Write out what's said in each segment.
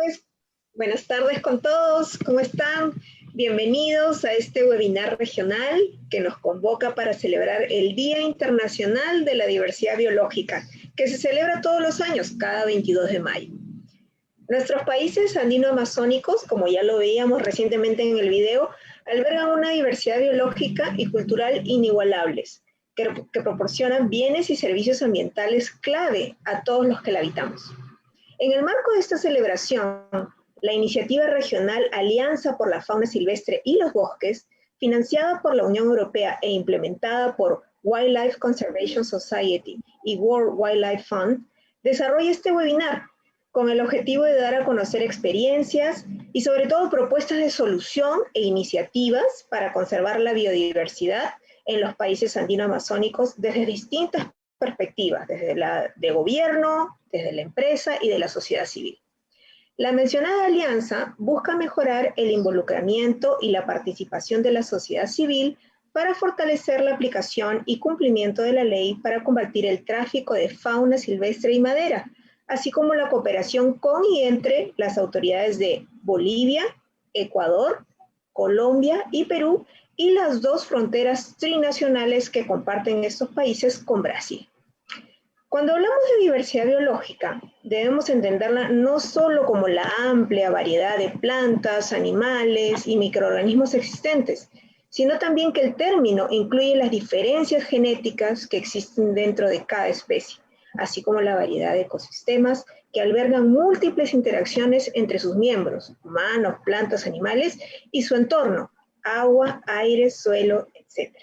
tardes. Buenas tardes con todos. ¿Cómo están? Bienvenidos a este webinar regional que nos convoca para celebrar el Día Internacional de la Diversidad Biológica, que se celebra todos los años, cada 22 de mayo. Nuestros países andino-amazónicos, como ya lo veíamos recientemente en el video, albergan una diversidad biológica y cultural inigualables, que proporcionan bienes y servicios ambientales clave a todos los que la habitamos. En el marco de esta celebración, la iniciativa regional Alianza por la Fauna Silvestre y los Bosques, financiada por la Unión Europea e implementada por Wildlife Conservation Society y World Wildlife Fund, desarrolla este webinar con el objetivo de dar a conocer experiencias y sobre todo propuestas de solución e iniciativas para conservar la biodiversidad en los países andino-amazónicos desde distintas perspectivas, desde la de gobierno, desde la empresa y de la sociedad civil. La mencionada alianza busca mejorar el involucramiento y la participación de la sociedad civil para fortalecer la aplicación y cumplimiento de la ley para combatir el tráfico de fauna silvestre y madera, así como la cooperación con y entre las autoridades de Bolivia, Ecuador, Colombia y Perú, y las dos fronteras trinacionales que comparten estos países con Brasil. Cuando hablamos de diversidad biológica, debemos entenderla no solo como la amplia variedad de plantas, animales y microorganismos existentes, sino también que el término incluye las diferencias genéticas que existen dentro de cada especie, así como la variedad de ecosistemas que albergan múltiples interacciones entre sus miembros, humanos, plantas, animales, y su entorno, agua, aire, suelo, etc.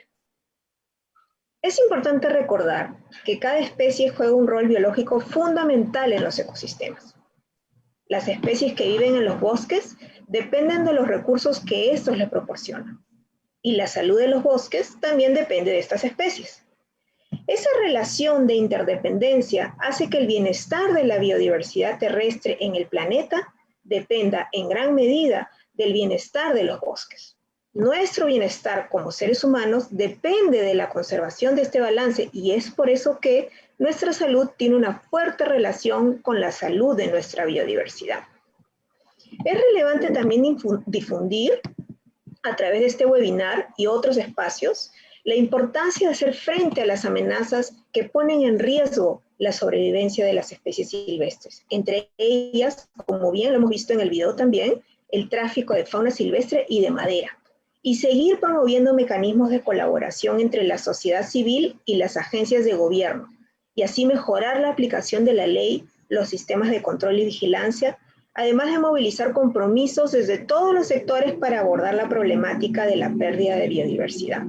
Es importante recordar que cada especie juega un rol biológico fundamental en los ecosistemas. Las especies que viven en los bosques dependen de los recursos que estos les proporcionan, y la salud de los bosques también depende de estas especies. Esa relación de interdependencia hace que el bienestar de la biodiversidad terrestre en el planeta dependa en gran medida del bienestar de los bosques. Nuestro bienestar como seres humanos depende de la conservación de este balance y es por eso que nuestra salud tiene una fuerte relación con la salud de nuestra biodiversidad. Es relevante también difundir a través de este webinar y otros espacios la importancia de hacer frente a las amenazas que ponen en riesgo la sobrevivencia de las especies silvestres. Entre ellas, como bien lo hemos visto en el video también, el tráfico de fauna silvestre y de madera. Y seguir promoviendo mecanismos de colaboración entre la sociedad civil y las agencias de gobierno, y así mejorar la aplicación de la ley, los sistemas de control y vigilancia, además de movilizar compromisos desde todos los sectores para abordar la problemática de la pérdida de biodiversidad.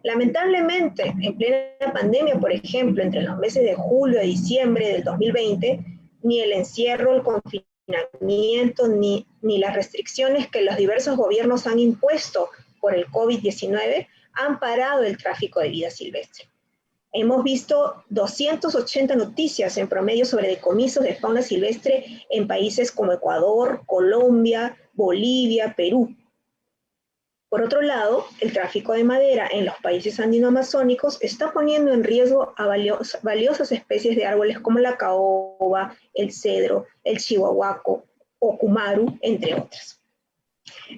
Lamentablemente, en plena pandemia, por ejemplo, entre los meses de julio a diciembre del 2020, ni el encierro, el confinamiento, ni las restricciones que los diversos gobiernos han impuesto por el COVID-19 han parado el tráfico de vida silvestre. Hemos visto 280 noticias en promedio sobre decomisos de fauna silvestre en países como Ecuador, Colombia, Bolivia, Perú. Por otro lado, el tráfico de madera en los países andino-amazónicos está poniendo en riesgo a valiosas especies de árboles como la caoba, el cedro, el chihuahuaco o cumaru, entre otras.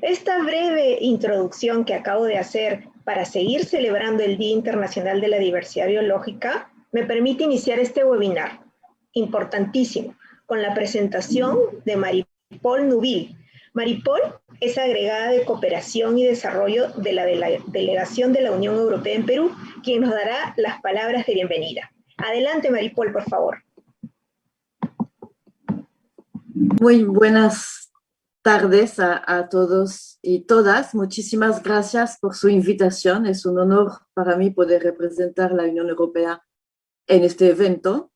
Esta breve introducción que acabo de hacer para seguir celebrando el Día Internacional de la Diversidad Biológica me permite iniciar este webinar, importantísimo, con la presentación de Maripol Nubil. Maripol es agregada de Cooperación y Desarrollo de la Delegación de la Unión Europea en Perú, quien nos dará las palabras de bienvenida. Adelante, Maripol, por favor. Muy buenas tardes a todos y todas. Muchísimas gracias por su invitación. Es un honor para mí poder representar a la Unión Europea en este evento.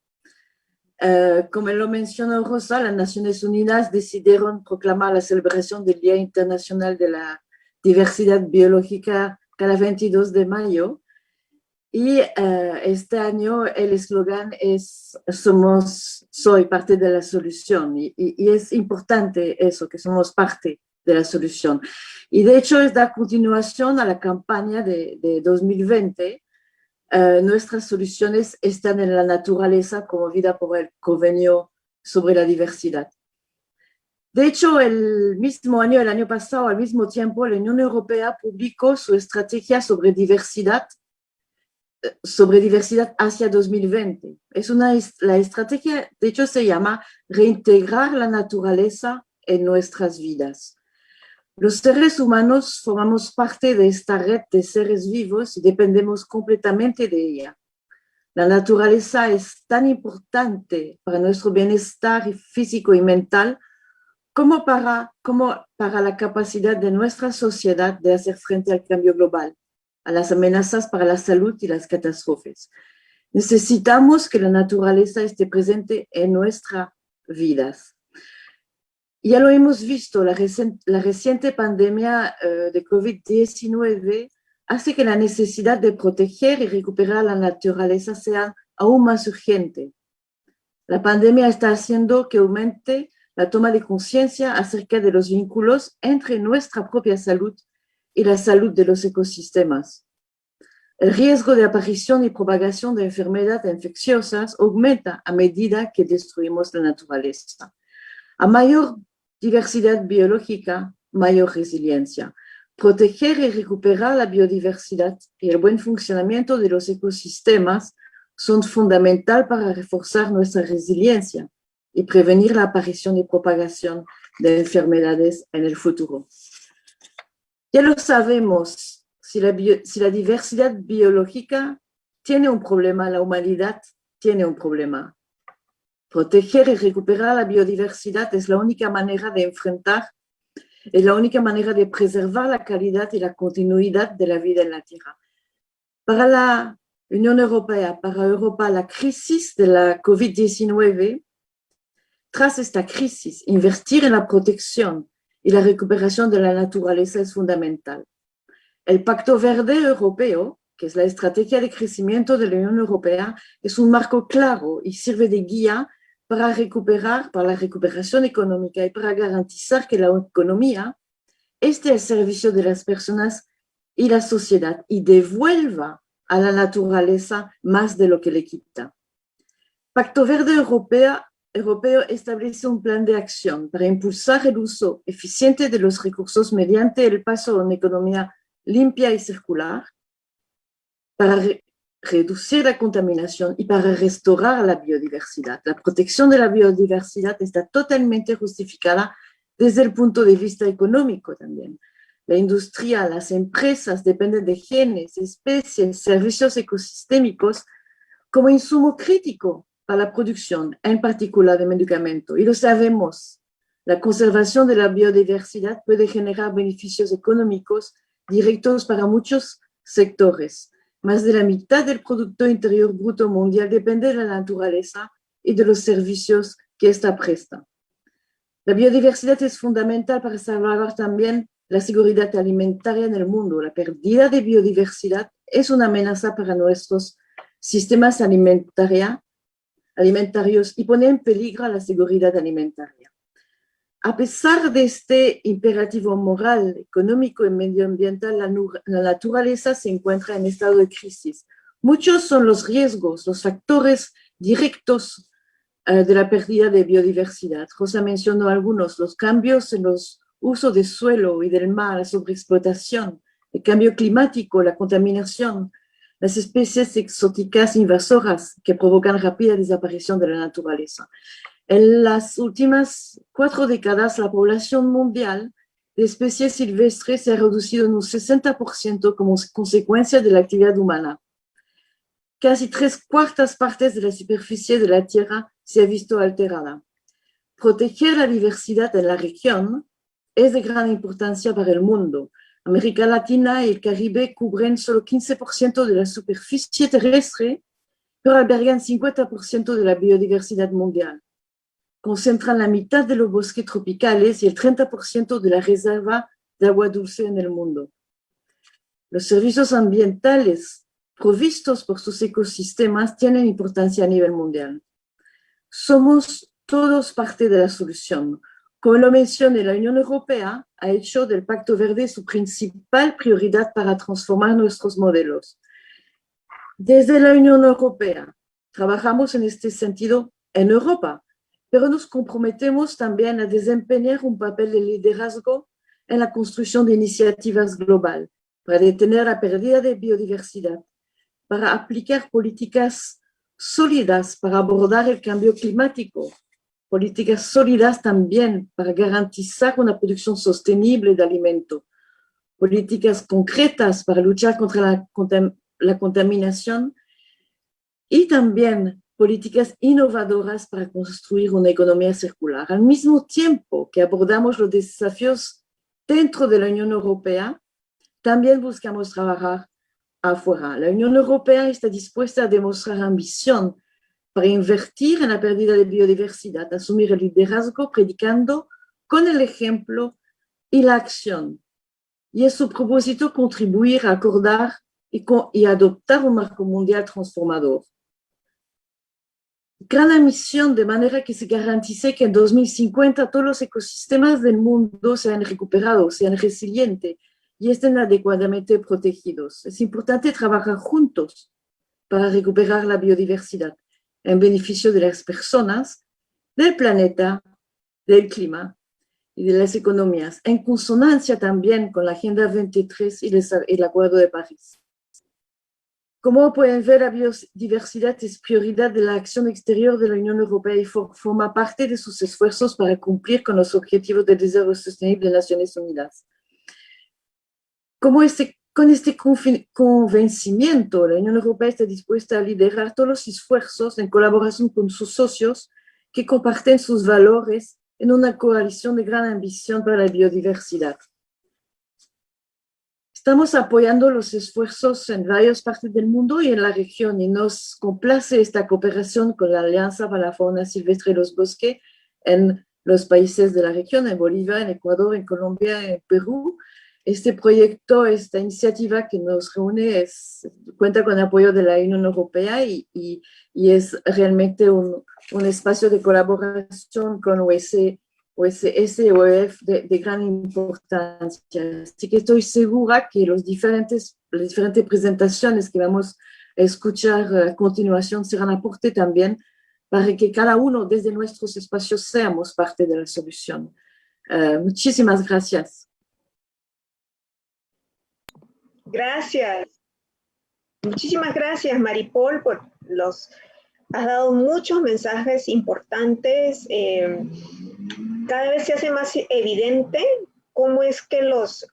Como lo mencionó Rosa, las Naciones Unidas decidieron proclamar la celebración del Día Internacional de la Diversidad Biológica cada 22 de mayo. Y este año el eslogan es soy parte de la solución. Y es importante eso, que somos parte de la solución. Y de hecho es la continuación a la campaña de 2020. Nuestras soluciones están en la naturaleza promovida por el Convenio sobre la Diversidad. De hecho, el año pasado, al mismo tiempo, la Unión Europea publicó su estrategia sobre diversidad hacia 2020. La estrategia, de hecho, se llama Reintegrar la naturaleza en nuestras vidas. Los seres humanos formamos parte de esta red de seres vivos y dependemos completamente de ella. La naturaleza es tan importante para nuestro bienestar físico y mental como para la capacidad de nuestra sociedad de hacer frente al cambio global, a las amenazas para la salud y las catástrofes. Necesitamos que la naturaleza esté presente en nuestras vidas. Ya lo hemos visto, la reciente pandemia de COVID-19 hace que la necesidad de proteger y recuperar la naturaleza sea aún más urgente. La pandemia está haciendo que aumente la toma de conciencia acerca de los vínculos entre nuestra propia salud y la salud de los ecosistemas. El riesgo de aparición y propagación de enfermedades infecciosas aumenta a medida que destruimos la naturaleza. A mayor diversidad biológica, mayor resiliencia. Proteger y recuperar la biodiversidad y el buen funcionamiento de los ecosistemas son fundamentales para reforzar nuestra resiliencia y prevenir la aparición y propagación de enfermedades en el futuro. Ya lo sabemos, si la diversidad biológica tiene un problema, la humanidad tiene un problema. Proteger y recuperar la biodiversidad es la única manera de enfrentar, es la única manera de preservar la calidad y la continuidad de la vida en la Tierra. Para la Unión Europea, para Europa, la crisis de la COVID-19, tras esta crisis, invertir en la protección y la recuperación de la naturaleza es fundamental. El Pacto Verde Europeo, que es la estrategia de crecimiento de la Unión Europea, es un marco claro y sirve de guía para la recuperación económica y para garantizar que la economía esté al servicio de las personas y la sociedad y devuelva a la naturaleza más de lo que le quita. Pacto Verde Europeo establece un plan de acción para impulsar el uso eficiente de los recursos mediante el paso a una economía limpia y circular, para reducir la contaminación y para restaurar la biodiversidad. La protección de la biodiversidad está totalmente justificada desde el punto de vista económico también. La industria, las empresas dependen de genes, especies, servicios ecosistémicos como insumo crítico para la producción, en particular de medicamentos. Y lo sabemos, la conservación de la biodiversidad puede generar beneficios económicos directos para muchos sectores. Más de la mitad del Producto Interior Bruto mundial depende de la naturaleza y de los servicios que ésta presta. La biodiversidad es fundamental para salvaguardar también la seguridad alimentaria en el mundo. La pérdida de biodiversidad es una amenaza para nuestros sistemas alimentarios y pone en peligro la seguridad alimentaria. A pesar de este imperativo moral, económico y medioambiental, la naturaleza se encuentra en estado de crisis. Muchos son los riesgos, los factores directos de la pérdida de biodiversidad. Rosa mencionó algunos, los cambios en los usos de suelo y del mar, la sobreexplotación, el cambio climático, la contaminación, las especies exóticas invasoras que provocan rápida desaparición de la naturaleza. En las últimas 4 décadas, la población mundial de especies silvestres se ha reducido en un 60% como consecuencia de la actividad humana. Casi 3/4 partes de la superficie de la Tierra se ha visto alterada. Proteger la diversidad en la región es de gran importancia para el mundo. América Latina y el Caribe cubren solo 15% de la superficie terrestre, pero albergan 50% de la biodiversidad mundial. Concentran la mitad de los bosques tropicales y el 30% de la reserva de agua dulce en el mundo. Los servicios ambientales provistos por sus ecosistemas tienen importancia a nivel mundial. Somos todos parte de la solución. Como lo mencioné, la Unión Europea ha hecho del Pacto Verde su principal prioridad para transformar nuestros modelos. Desde la Unión Europea trabajamos en este sentido en Europa, pero nos comprometemos también a desempeñar un papel de liderazgo en la construcción de iniciativas globales para detener la pérdida de biodiversidad, para aplicar políticas sólidas para abordar el cambio climático, políticas sólidas también para garantizar una producción sostenible de alimentos, políticas concretas para luchar contra la contaminación y también políticas innovadoras para construir una economía circular. Al mismo tiempo que abordamos los desafíos dentro de la Unión Europea, también buscamos trabajar afuera. La Unión Europea está dispuesta a demostrar ambición para invertir en la pérdida de biodiversidad, asumir el liderazgo predicando con el ejemplo y la acción. Y es su propósito contribuir a acordar y adoptar un marco mundial transformador. Gran ambición de manera que se garantice que en 2050 todos los ecosistemas del mundo sean recuperados, sean resilientes y estén adecuadamente protegidos. Es importante trabajar juntos para recuperar la biodiversidad en beneficio de las personas, del planeta, del clima y de las economías, en consonancia también con la Agenda 23 y el Acuerdo de París. Como pueden ver, la biodiversidad es prioridad de la acción exterior de la Unión Europea y forma parte de sus esfuerzos para cumplir con los Objetivos de Desarrollo Sostenible de Naciones Unidas. Con este convencimiento, la Unión Europea está dispuesta a liderar todos los esfuerzos en colaboración con sus socios que comparten sus valores en una coalición de gran ambición para la biodiversidad. Estamos apoyando los esfuerzos en varias partes del mundo y en la región, y nos complace esta cooperación con la Alianza para la Fauna Silvestre y los Bosques en los países de la región, en Bolivia, en Ecuador, en Colombia, en Perú. Este proyecto, esta iniciativa que nos reúne cuenta con el apoyo de la Unión Europea y es realmente un espacio de colaboración con OSS y OEF de gran importancia. Así que estoy segura que las diferentes presentaciones que vamos a escuchar a continuación serán aporte también para que cada uno desde nuestros espacios seamos parte de la solución. Muchísimas gracias. Gracias. Muchísimas gracias, Maripol, has dado muchos mensajes importantes. Cada vez se hace más evidente cómo es que los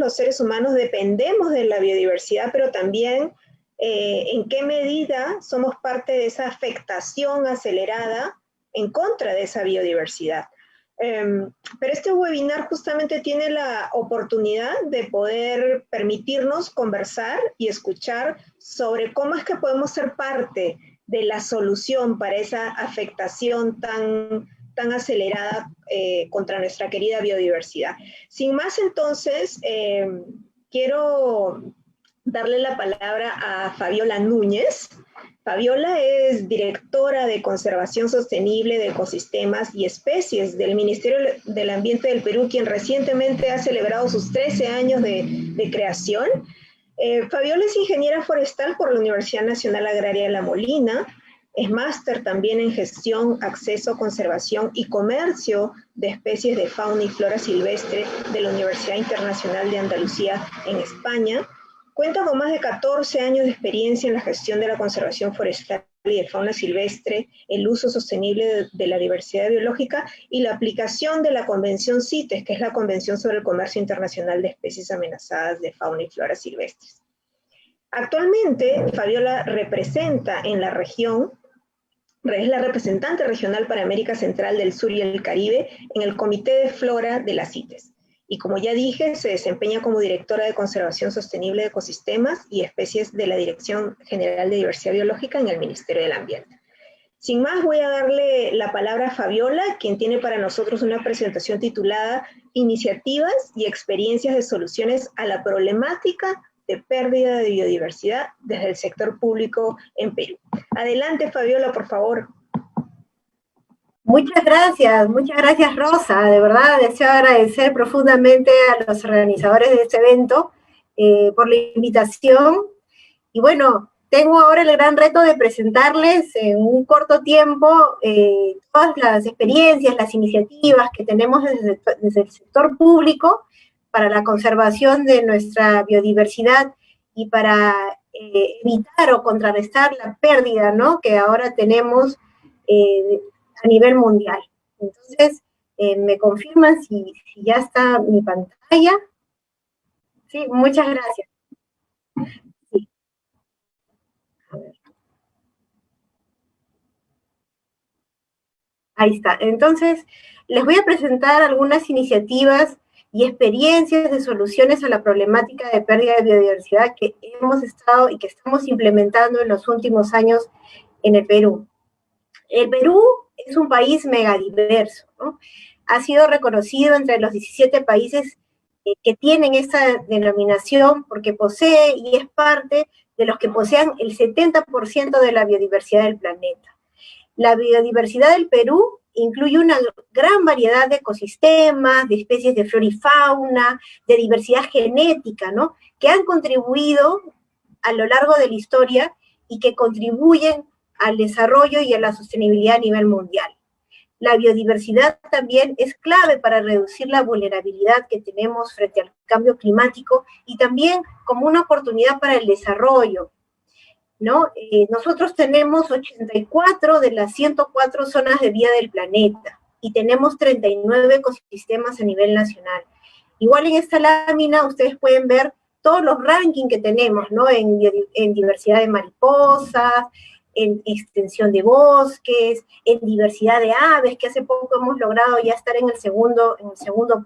seres humanos, dependemos de la biodiversidad, pero también en qué medida somos parte de esa afectación acelerada en contra de esa biodiversidad. Pero este webinar justamente tiene la oportunidad de poder permitirnos conversar y escuchar sobre cómo es que podemos ser parte de la solución para esa afectación tan acelerada contra nuestra querida biodiversidad. Sin más, entonces, quiero darle la palabra a Fabiola Núñez. Fabiola es directora de Conservación Sostenible de Ecosistemas y Especies del Ministerio del Ambiente del Perú, quien recientemente ha celebrado sus 13 años de creación. Fabiola es ingeniera forestal por la Universidad Nacional Agraria de La Molina, es máster también en Gestión, Acceso, Conservación y Comercio de Especies de Fauna y Flora Silvestre de la Universidad Internacional de Andalucía en España. Cuenta con más de 14 años de experiencia en la gestión de la conservación forestal y de fauna silvestre, el uso sostenible de la diversidad biológica y la aplicación de la Convención CITES, que es la Convención sobre el Comercio Internacional de Especies Amenazadas de Fauna y Flora Silvestres. Actualmente, Fabiola representa en la región, es la representante regional para América Central del Sur y el Caribe en el Comité de Flora de la CITES. Y como ya dije, se desempeña como directora de Conservación Sostenible de Ecosistemas y Especies de la Dirección General de Diversidad Biológica en el Ministerio del Ambiente. Sin más, voy a darle la palabra a Fabiola, quien tiene para nosotros una presentación titulada Iniciativas y experiencias de soluciones a la problemática de pérdida de biodiversidad desde el sector público en Perú. Adelante, Fabiola, por favor. Muchas gracias Rosa, de verdad deseo agradecer profundamente a los organizadores de este evento por la invitación y bueno, tengo ahora el gran reto de presentarles en un corto tiempo todas las experiencias, las iniciativas que tenemos desde el sector público para la conservación de nuestra biodiversidad y para evitar o contrarrestar la pérdida, ¿no?, que ahora tenemos a nivel mundial. Entonces, ¿me confirman si ya está mi pantalla? Sí, muchas gracias. Sí. A ver. Ahí está. Entonces, les voy a presentar algunas iniciativas y experiencias de soluciones a la problemática de pérdida de biodiversidad que hemos estado y que estamos implementando en los últimos años en el Perú. El Perú es un país megadiverso, ¿no? Ha sido reconocido entre los 17 países que tienen esta denominación porque posee y es parte de los que poseen el 70% de la biodiversidad del planeta. La biodiversidad del Perú incluye una gran variedad de ecosistemas, de especies de flora y fauna, de diversidad genética, ¿no?, que han contribuido a lo largo de la historia y que contribuyen al desarrollo y a la sostenibilidad a nivel mundial. La biodiversidad también es clave para reducir la vulnerabilidad que tenemos frente al cambio climático y también como una oportunidad para el desarrollo, ¿no? Nosotros tenemos 84 de las 104 zonas de vida del planeta y tenemos 39 ecosistemas a nivel nacional. Igual en esta lámina ustedes pueden ver todos los rankings que tenemos, ¿no?, en diversidad de mariposas, en extensión de bosques, en diversidad de aves, que hace poco hemos logrado ya estar en el segundo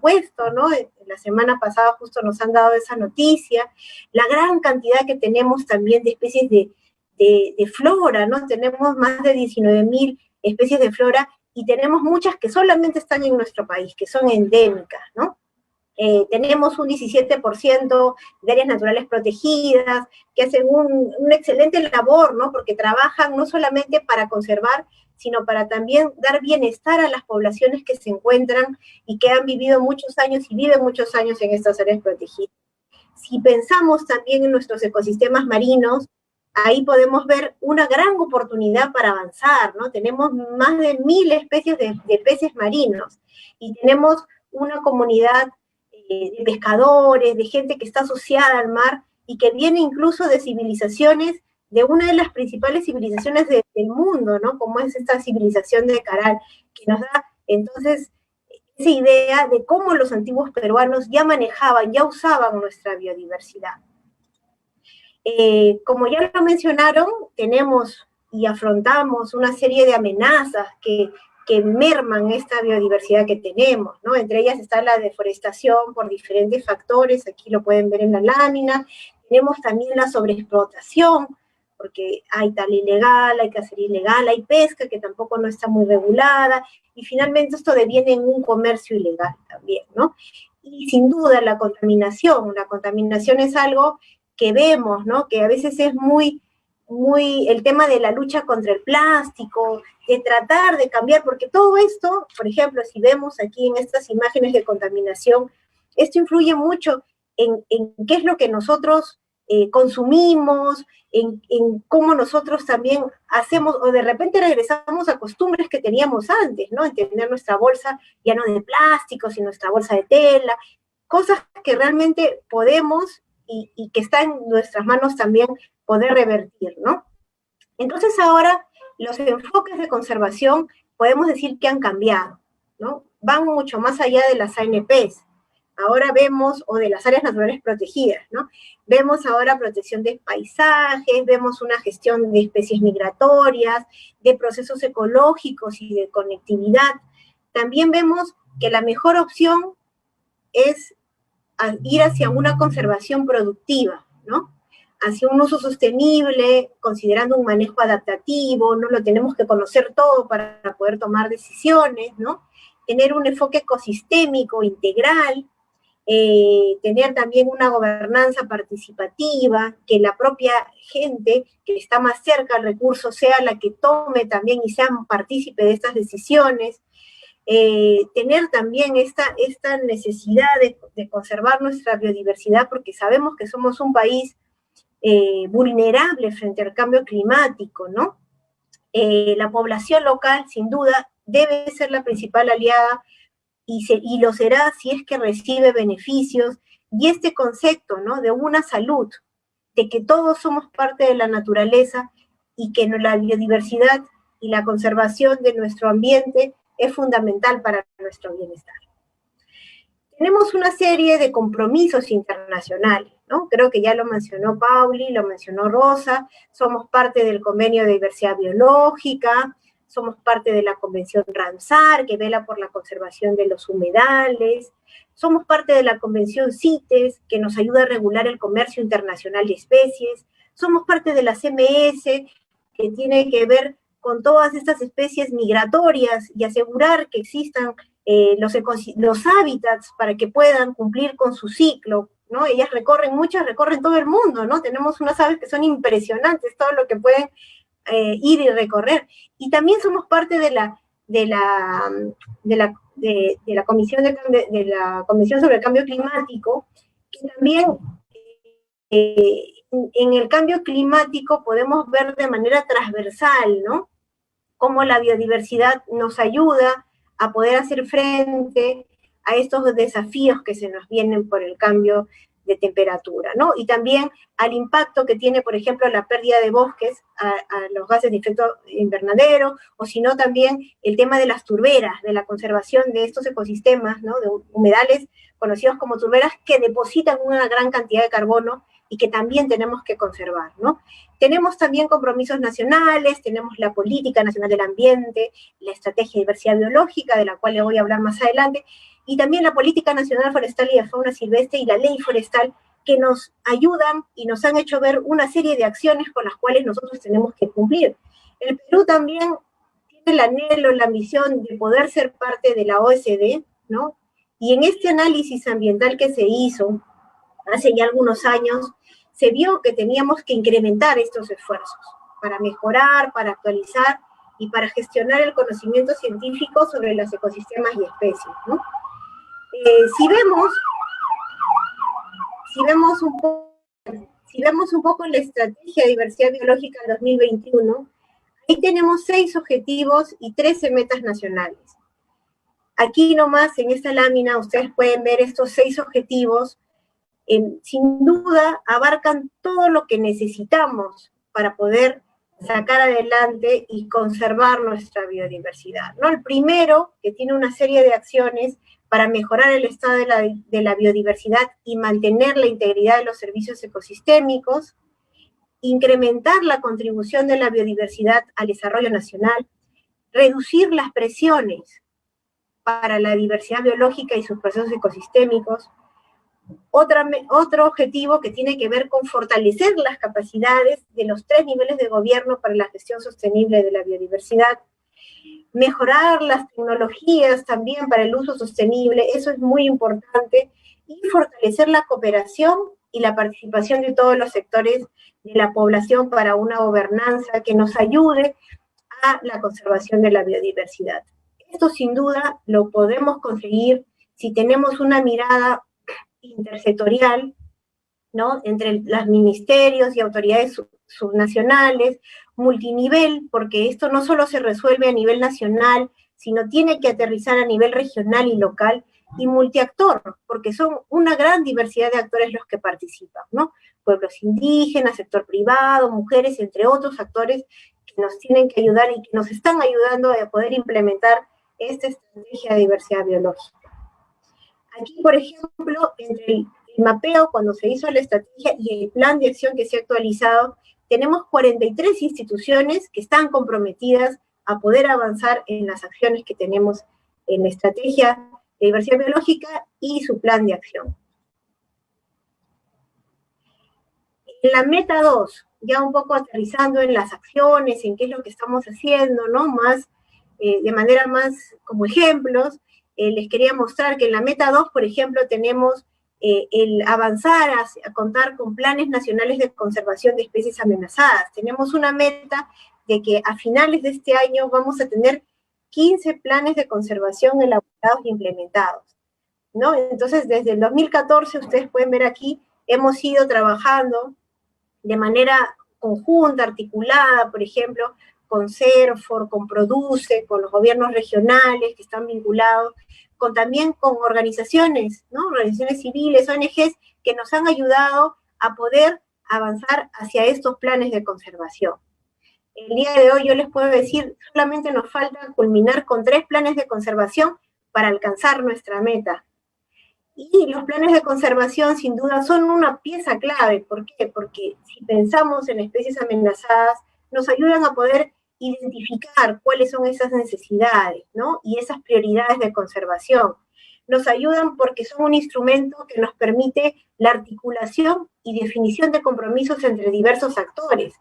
puesto, ¿no? La semana pasada justo nos han dado esa noticia. La gran cantidad que tenemos también de especies de flora, ¿no? Tenemos más de 19.000 especies de flora y tenemos muchas que solamente están en nuestro país, que son endémicas, ¿no? Tenemos un 17% de áreas naturales protegidas, que hacen una excelente labor, ¿no?, porque trabajan no solamente para conservar, sino para también dar bienestar a las poblaciones que se encuentran y que han vivido muchos años y viven muchos años en estas áreas protegidas. Si pensamos también en nuestros ecosistemas marinos, ahí podemos ver una gran oportunidad para avanzar, ¿no? Tenemos más de 1.000 especies de peces marinos y tenemos una comunidad de pescadores, de gente que está asociada al mar y que viene incluso de civilizaciones, de una de las principales civilizaciones del mundo, ¿no?, como es esta civilización de Caral, que nos da entonces esa idea de cómo los antiguos peruanos ya manejaban, ya usaban nuestra biodiversidad. Como ya lo mencionaron, tenemos y afrontamos una serie de amenazas que merman esta biodiversidad que tenemos, ¿no? Entre ellas está la deforestación por diferentes factores, aquí lo pueden ver en la lámina. Tenemos también la sobreexplotación, porque hay tala ilegal, hay cacería ilegal, hay pesca que tampoco no está muy regulada, y finalmente esto deviene en un comercio ilegal también, ¿no? Y sin duda la contaminación es algo que vemos, ¿no?, que a veces es muy el tema de la lucha contra el plástico, de tratar de cambiar, porque todo esto, por ejemplo, si vemos aquí en estas imágenes de contaminación, esto influye mucho en qué es lo que nosotros consumimos, en cómo nosotros también hacemos, o de repente regresamos a costumbres que teníamos antes, ¿no?, en tener nuestra bolsa ya no de plástico, sino nuestra bolsa de tela, cosas que realmente podemos y que está en nuestras manos también poder revertir, ¿no? Entonces ahora los enfoques de conservación podemos decir que han cambiado, ¿no? Van mucho más allá de las ANPs. Ahora vemos, o de las áreas naturales protegidas, ¿no? Vemos ahora protección de paisajes, vemos una gestión de especies migratorias, de procesos ecológicos y de conectividad. También vemos que la mejor opción es ir hacia una conservación productiva, ¿no?, hacia un uso sostenible, considerando un manejo adaptativo, no lo tenemos que conocer todo para poder tomar decisiones, ¿no? Tener un enfoque ecosistémico integral, tener también una gobernanza participativa, que la propia gente que está más cerca al recurso sea la que tome también y sea partícipe de estas decisiones, tener también esta necesidad de conservar nuestra biodiversidad, porque sabemos que somos un país vulnerable frente al cambio climático, ¿no? La población local, sin duda, debe ser la principal aliada y lo será si es que recibe beneficios, y este concepto, ¿no?, de una salud, de que todos somos parte de la naturaleza y que la biodiversidad y la conservación de nuestro ambiente es fundamental para nuestro bienestar. Tenemos una serie de compromisos internacionales, ¿no? Creo que ya lo mencionó Pauli, lo mencionó Rosa, somos parte del Convenio de Diversidad Biológica, somos parte de la Convención Ramsar, que vela por la conservación de los humedales, somos parte de la Convención CITES, que nos ayuda a regular el comercio internacional de especies, somos parte de la CMS, que tiene que ver con todas estas especies migratorias y asegurar que existan los hábitats para que puedan cumplir con su ciclo, ¿no? Ellas muchas recorren todo el mundo, ¿no? Tenemos unas aves que son impresionantes, todo lo que pueden ir y recorrer. Y también somos parte de la Comisión de la Convención sobre el Cambio Climático, que también en el cambio climático podemos ver de manera transversal, ¿no?, cómo la biodiversidad nos ayuda a poder hacer frente a estos desafíos que se nos vienen por el cambio de temperatura, ¿no? Y también al impacto que tiene, por ejemplo, la pérdida de bosques a los gases de efecto invernadero, o si no también el tema de las turberas, de la conservación de estos ecosistemas, ¿no?, de humedales conocidos como turberas que depositan una gran cantidad de carbono y que también tenemos que conservar, ¿no? Tenemos también compromisos nacionales, tenemos la Política Nacional del Ambiente, la Estrategia de Diversidad Biológica, de la cual le voy a hablar más adelante, y también la Política Nacional Forestal y de Fauna Silvestre y la Ley Forestal, que nos ayudan y nos han hecho ver una serie de acciones con las cuales nosotros tenemos que cumplir. El Perú también tiene el anhelo, la ambición de poder ser parte de la OECD, ¿no? Y en este análisis ambiental que se hizo hace ya algunos años, se vio que teníamos que incrementar estos esfuerzos para mejorar, para actualizar y para gestionar el conocimiento científico sobre los ecosistemas y especies, ¿no? Si vemos un poco la Estrategia de Diversidad Biológica del 2021, ahí tenemos 6 objetivos y 13 metas nacionales. Aquí nomás, en esta lámina, ustedes pueden ver estos 6 objetivos. Sin duda abarcan todo lo que necesitamos para poder sacar adelante y conservar nuestra biodiversidad, ¿no? El primero, que tiene una serie de acciones para mejorar el estado de la biodiversidad y mantener la integridad de los servicios ecosistémicos, incrementar la contribución de la biodiversidad al desarrollo nacional, reducir las presiones para la diversidad biológica y sus procesos ecosistémicos. Otro objetivo que tiene que ver con fortalecer las capacidades de los 3 niveles de gobierno para la gestión sostenible de la biodiversidad, mejorar las tecnologías también para el uso sostenible, eso es muy importante, y fortalecer la cooperación y la participación de todos los sectores de la población para una gobernanza que nos ayude a la conservación de la biodiversidad. Esto sin duda lo podemos conseguir si tenemos una mirada intersectorial, ¿no?, entre los ministerios y autoridades subnacionales, multinivel, porque esto no solo se resuelve a nivel nacional, sino tiene que aterrizar a nivel regional y local, y multiactor, porque son una gran diversidad de actores los que participan, ¿no? Pueblos indígenas, sector privado, mujeres, entre otros actores que nos tienen que ayudar y que nos están ayudando a poder implementar esta estrategia de diversidad biológica. Aquí, por ejemplo, entre el mapeo, cuando se hizo la estrategia, y el plan de acción que se ha actualizado, tenemos 43 instituciones que están comprometidas a poder avanzar en las acciones que tenemos en la estrategia de diversidad biológica y su plan de acción. En la meta 2, ya un poco aterrizando en las acciones, en qué es lo que estamos haciendo, ¿no? Más, de manera más como ejemplos, les quería mostrar que en la meta 2, por ejemplo, tenemos el avanzar a contar con planes nacionales de conservación de especies amenazadas. Tenemos una meta de que a finales de este año vamos a tener 15 planes de conservación elaborados e implementados, ¿no? Entonces, desde el 2014, ustedes pueden ver aquí, hemos ido trabajando de manera conjunta, articulada, por ejemplo, con CERFOR, con PRODUCE, con los gobiernos regionales que están vinculados, también con organizaciones, ¿no? Organizaciones civiles, ONGs, que nos han ayudado a poder avanzar hacia estos planes de conservación. El día de hoy yo les puedo decir, solamente nos falta culminar con 3 planes de conservación para alcanzar nuestra meta. Y los planes de conservación, sin duda, son una pieza clave. ¿Por qué? Porque si pensamos en especies amenazadas, nos ayudan a poder identificar cuáles son esas necesidades, ¿no? Y esas prioridades de conservación. Nos ayudan porque son un instrumento que nos permite la articulación y definición de compromisos entre diversos actores.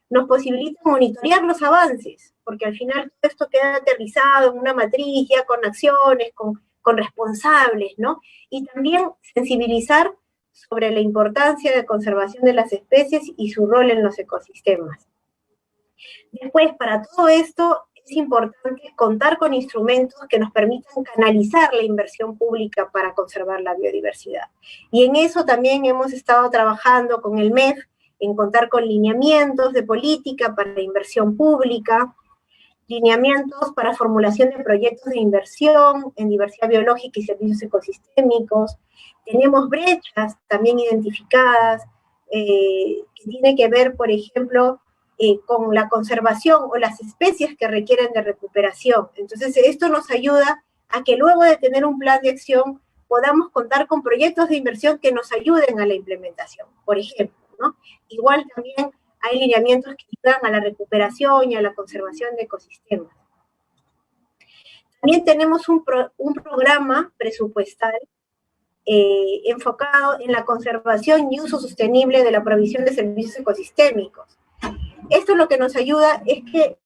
Nos posibilita monitorear los avances, porque al final todo esto queda aterrizado en una matriz ya con acciones, con responsables, ¿no? Y también sensibilizar sobre la importancia de conservación de las especies y su rol en los ecosistemas. Después, para todo esto, es importante contar con instrumentos que nos permitan canalizar la inversión pública para conservar la biodiversidad. Y en eso también hemos estado trabajando con el MEF, en contar con lineamientos de política para la inversión pública, lineamientos para formulación de proyectos de inversión en diversidad biológica y servicios ecosistémicos. Tenemos brechas también identificadas que tienen que ver, por ejemplo, con la conservación o las especies que requieren de recuperación. Entonces, esto nos ayuda a que luego de tener un plan de acción podamos contar con proyectos de inversión que nos ayuden a la implementación, por ejemplo, ¿no? Igual también hay lineamientos que ayudan a la recuperación y a la conservación de ecosistemas. También tenemos un programa presupuestal enfocado en la conservación y uso sostenible de la provisión de servicios ecosistémicos. Esto lo que nos ayuda es que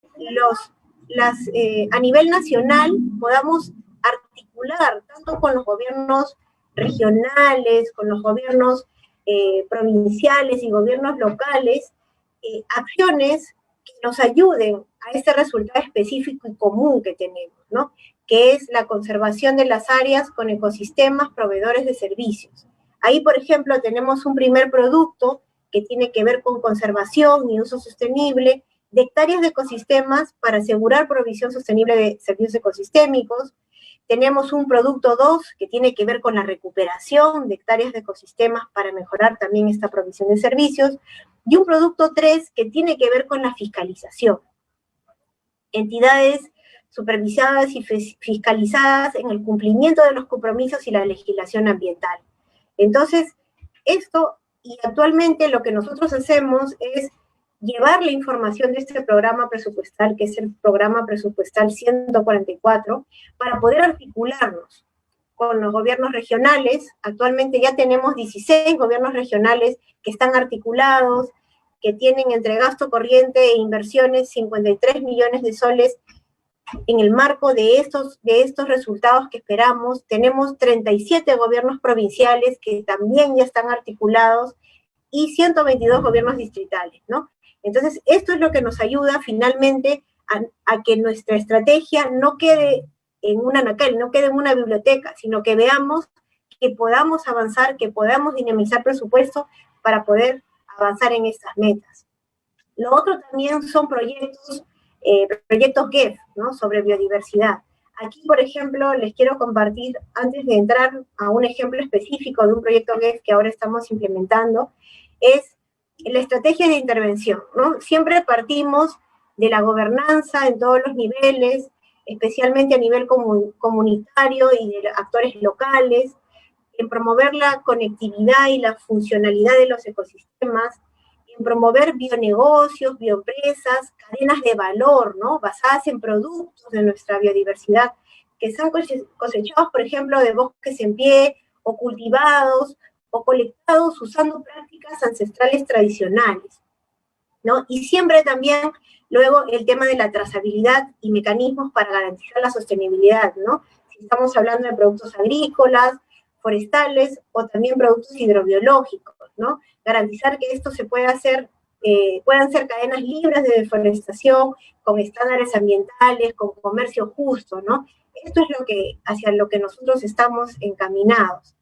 a nivel nacional podamos articular tanto con los gobiernos regionales, con los gobiernos provinciales y gobiernos locales, acciones que nos ayuden a este resultado específico y común que tenemos, ¿no? Que es la conservación de las áreas con ecosistemas proveedores de servicios. Ahí, por ejemplo, tenemos un primer producto que tiene que ver con conservación y uso sostenible de hectáreas de ecosistemas para asegurar provisión sostenible de servicios ecosistémicos. Tenemos un producto 2 que tiene que ver con la recuperación de hectáreas de ecosistemas para mejorar también esta provisión de servicios. Y un producto 3 que tiene que ver con la fiscalización. Entidades supervisadas y fiscalizadas en el cumplimiento de los compromisos y la legislación ambiental. Entonces, esto, y actualmente lo que nosotros hacemos es llevar la información de este programa presupuestal, que es el programa presupuestal 144, para poder articularnos con los gobiernos regionales. Actualmente ya tenemos 16 gobiernos regionales que están articulados, que tienen entre gasto corriente e inversiones 53 millones de soles. En el marco de estos resultados que esperamos, tenemos 37 gobiernos provinciales que también ya están articulados y 122 gobiernos distritales, ¿no? Entonces, esto es lo que nos ayuda finalmente a que nuestra estrategia no quede en un anaquel, no quede en una biblioteca, sino que veamos que podamos avanzar, que podamos dinamizar presupuesto para poder avanzar en estas metas. Lo otro también son proyectos GEF, ¿no? Sobre biodiversidad. Aquí, por ejemplo, les quiero compartir, antes de entrar a un ejemplo específico de un proyecto GEF que ahora estamos implementando, es la estrategia de intervención, ¿no? Siempre partimos de la gobernanza en todos los niveles, especialmente a nivel comunitario y de actores locales, en promover la conectividad y la funcionalidad de los ecosistemas, en promover bionegocios, bioempresas, cadenas de valor, ¿no? Basadas en productos de nuestra biodiversidad, que son cosechados, por ejemplo, de bosques en pie, o cultivados, o colectados usando prácticas ancestrales tradicionales, ¿no? Y siempre también, luego, el tema de la trazabilidad y mecanismos para garantizar la sostenibilidad, ¿no? Si estamos hablando de productos agrícolas, forestales, o también productos hidrobiológicos, ¿no? Garantizar que esto se pueda hacer, puedan ser cadenas libres de deforestación, con estándares ambientales, con comercio justo, ¿no? Esto es hacia lo que nosotros estamos encaminados.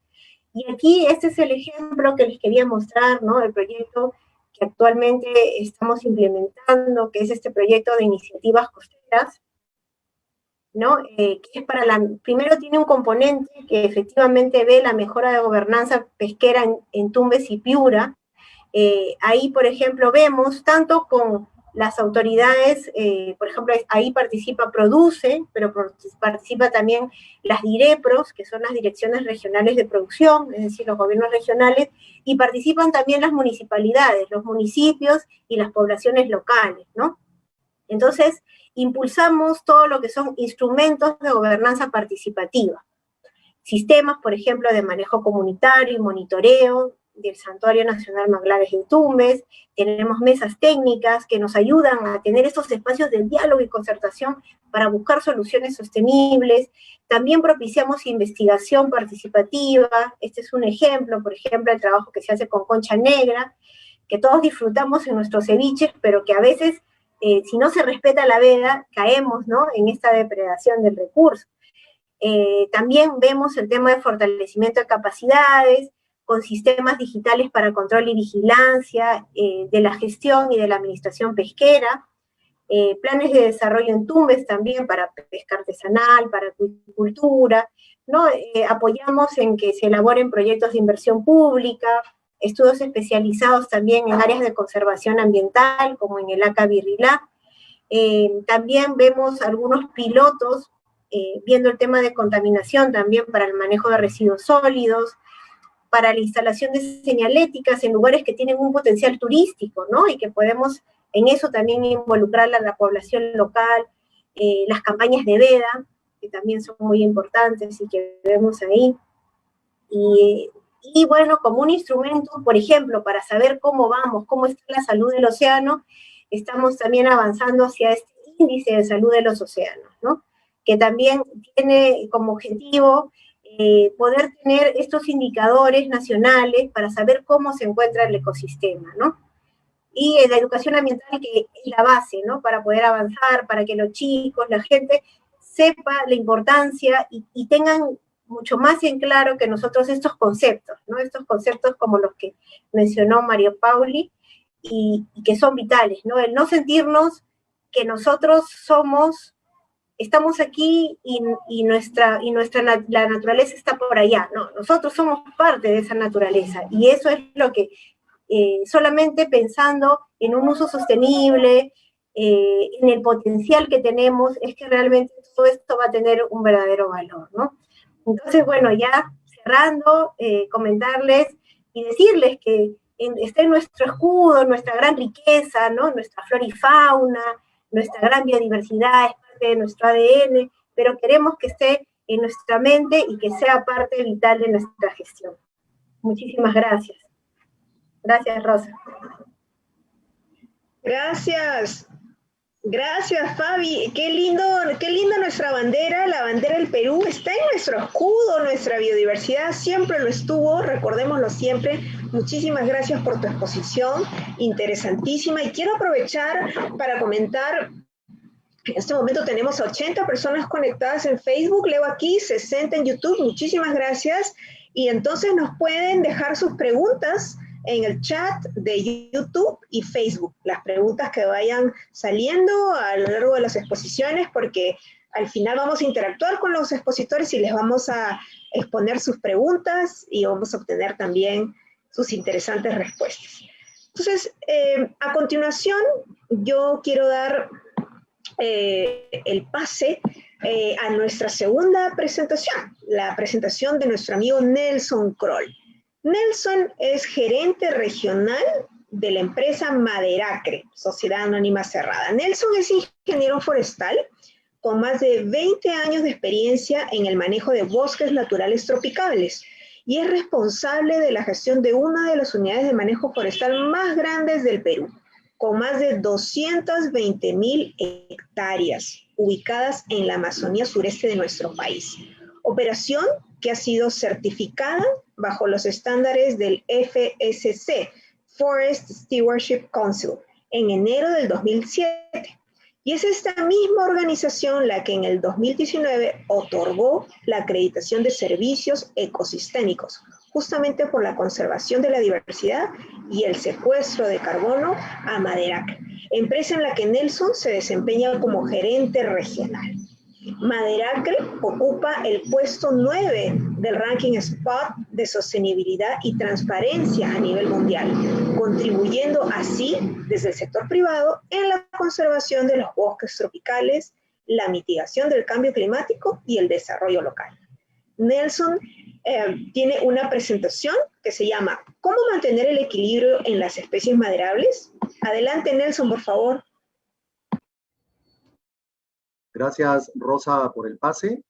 Y aquí este es el ejemplo que les quería mostrar, ¿no? El proyecto que actualmente estamos implementando, que es este proyecto de iniciativas costeras, ¿no? Que es primero tiene un componente que efectivamente ve la mejora de gobernanza pesquera en Tumbes y Piura. Ahí, por ejemplo, vemos tanto con las autoridades, por ejemplo, ahí participa Produce, pero participa también las DIREPROS, que son las direcciones regionales de producción, es decir, los gobiernos regionales, y participan también las municipalidades, los municipios y las poblaciones locales, ¿no? Entonces, impulsamos todo lo que son instrumentos de gobernanza participativa. Sistemas, por ejemplo, de manejo comunitario y monitoreo del Santuario Nacional Manglares de Tumbes. Tenemos mesas técnicas que nos ayudan a tener estos espacios de diálogo y concertación para buscar soluciones sostenibles. También propiciamos investigación participativa. Este es un ejemplo, por ejemplo, el trabajo que se hace con concha negra, que todos disfrutamos en nuestros ceviches, pero que a veces, si no se respeta la veda, caemos, ¿no?, en esta depredación del recurso. También vemos el tema de fortalecimiento de capacidades, con sistemas digitales para control y vigilancia de la gestión y de la administración pesquera, planes de desarrollo en Tumbes también para pesca artesanal, para acuicultura, ¿no? Apoyamos en que se elaboren proyectos de inversión pública, estudios especializados también en áreas de conservación ambiental, como en el ACA Birrilá. También vemos algunos pilotos viendo el tema de contaminación también para el manejo de residuos sólidos, para la instalación de señaléticas en lugares que tienen un potencial turístico, ¿no? Y que podemos en eso también involucrar a la población local, las campañas de veda, que también son muy importantes y que vemos ahí. Y bueno, como un instrumento, por ejemplo, para saber cómo vamos, cómo está la salud del océano, estamos también avanzando hacia este índice de salud de los océanos, ¿no? Que también tiene como objetivo poder tener estos indicadores nacionales para saber cómo se encuentra el ecosistema, ¿no? Y la educación ambiental, que es la base, ¿no?, para poder avanzar, para que los chicos, la gente, sepa la importancia y tengan mucho más en claro que nosotros estos conceptos, ¿no? Estos conceptos como los que mencionó Mario Pauli, y que son vitales, ¿no? El no sentirnos que nosotros estamos aquí y la naturaleza está por allá, no, nosotros somos parte de esa naturaleza, y eso es lo que, solamente pensando en un uso sostenible, en el potencial que tenemos, es que realmente todo esto va a tener un verdadero valor, ¿no? Entonces, bueno, ya cerrando, comentarles y decirles que está en nuestro escudo, nuestra gran riqueza, ¿no?, nuestra flora y fauna, nuestra gran biodiversidad, es parte de nuestro ADN, pero queremos que esté en nuestra mente y que sea parte vital de nuestra gestión. Muchísimas gracias. Gracias, Rosa. Gracias. Gracias, Fabi. Qué lindo nuestra bandera. La bandera del Perú está en nuestro escudo, nuestra biodiversidad siempre lo estuvo, recordémoslo siempre. Muchísimas gracias por tu exposición, interesantísima. Y quiero aprovechar para comentar, en este momento tenemos 80 personas conectadas en Facebook, leo aquí 60 en YouTube, muchísimas gracias. Y entonces nos pueden dejar sus preguntas en el chat de YouTube y Facebook, las preguntas que vayan saliendo a lo largo de las exposiciones, porque al final vamos a interactuar con los expositores y les vamos a exponer sus preguntas y vamos a obtener también sus interesantes respuestas. Entonces, a continuación, yo quiero dar el pase a nuestra segunda presentación, la presentación de nuestro amigo Nelson Kroll. Nelson es gerente regional de la empresa Maderacre, Sociedad Anónima Cerrada. Nelson es ingeniero forestal con más de 20 años de experiencia en el manejo de bosques naturales tropicales y es responsable de la gestión de una de las unidades de manejo forestal más grandes del Perú, con más de 220.000 hectáreas ubicadas en la Amazonía sureste de nuestro país. Operación que ha sido certificada bajo los estándares del FSC, Forest Stewardship Council, en enero del 2007. Y es esta misma organización la que en el 2019 otorgó la acreditación de servicios ecosistémicos, justamente por la conservación de la diversidad y el secuestro de carbono a Maderacre, empresa en la que Nelson se desempeña como gerente regional. Maderacre ocupa el puesto 9 del ranking Spot de sostenibilidad y transparencia a nivel mundial, contribuyendo así desde el sector privado en la conservación de los bosques tropicales, la mitigación del cambio climático y el desarrollo local. Nelson tiene una presentación que se llama ¿Cómo mantener el equilibrio en las especies maderables? Adelante, Nelson, por favor. Gracias, Rosa, por el pase.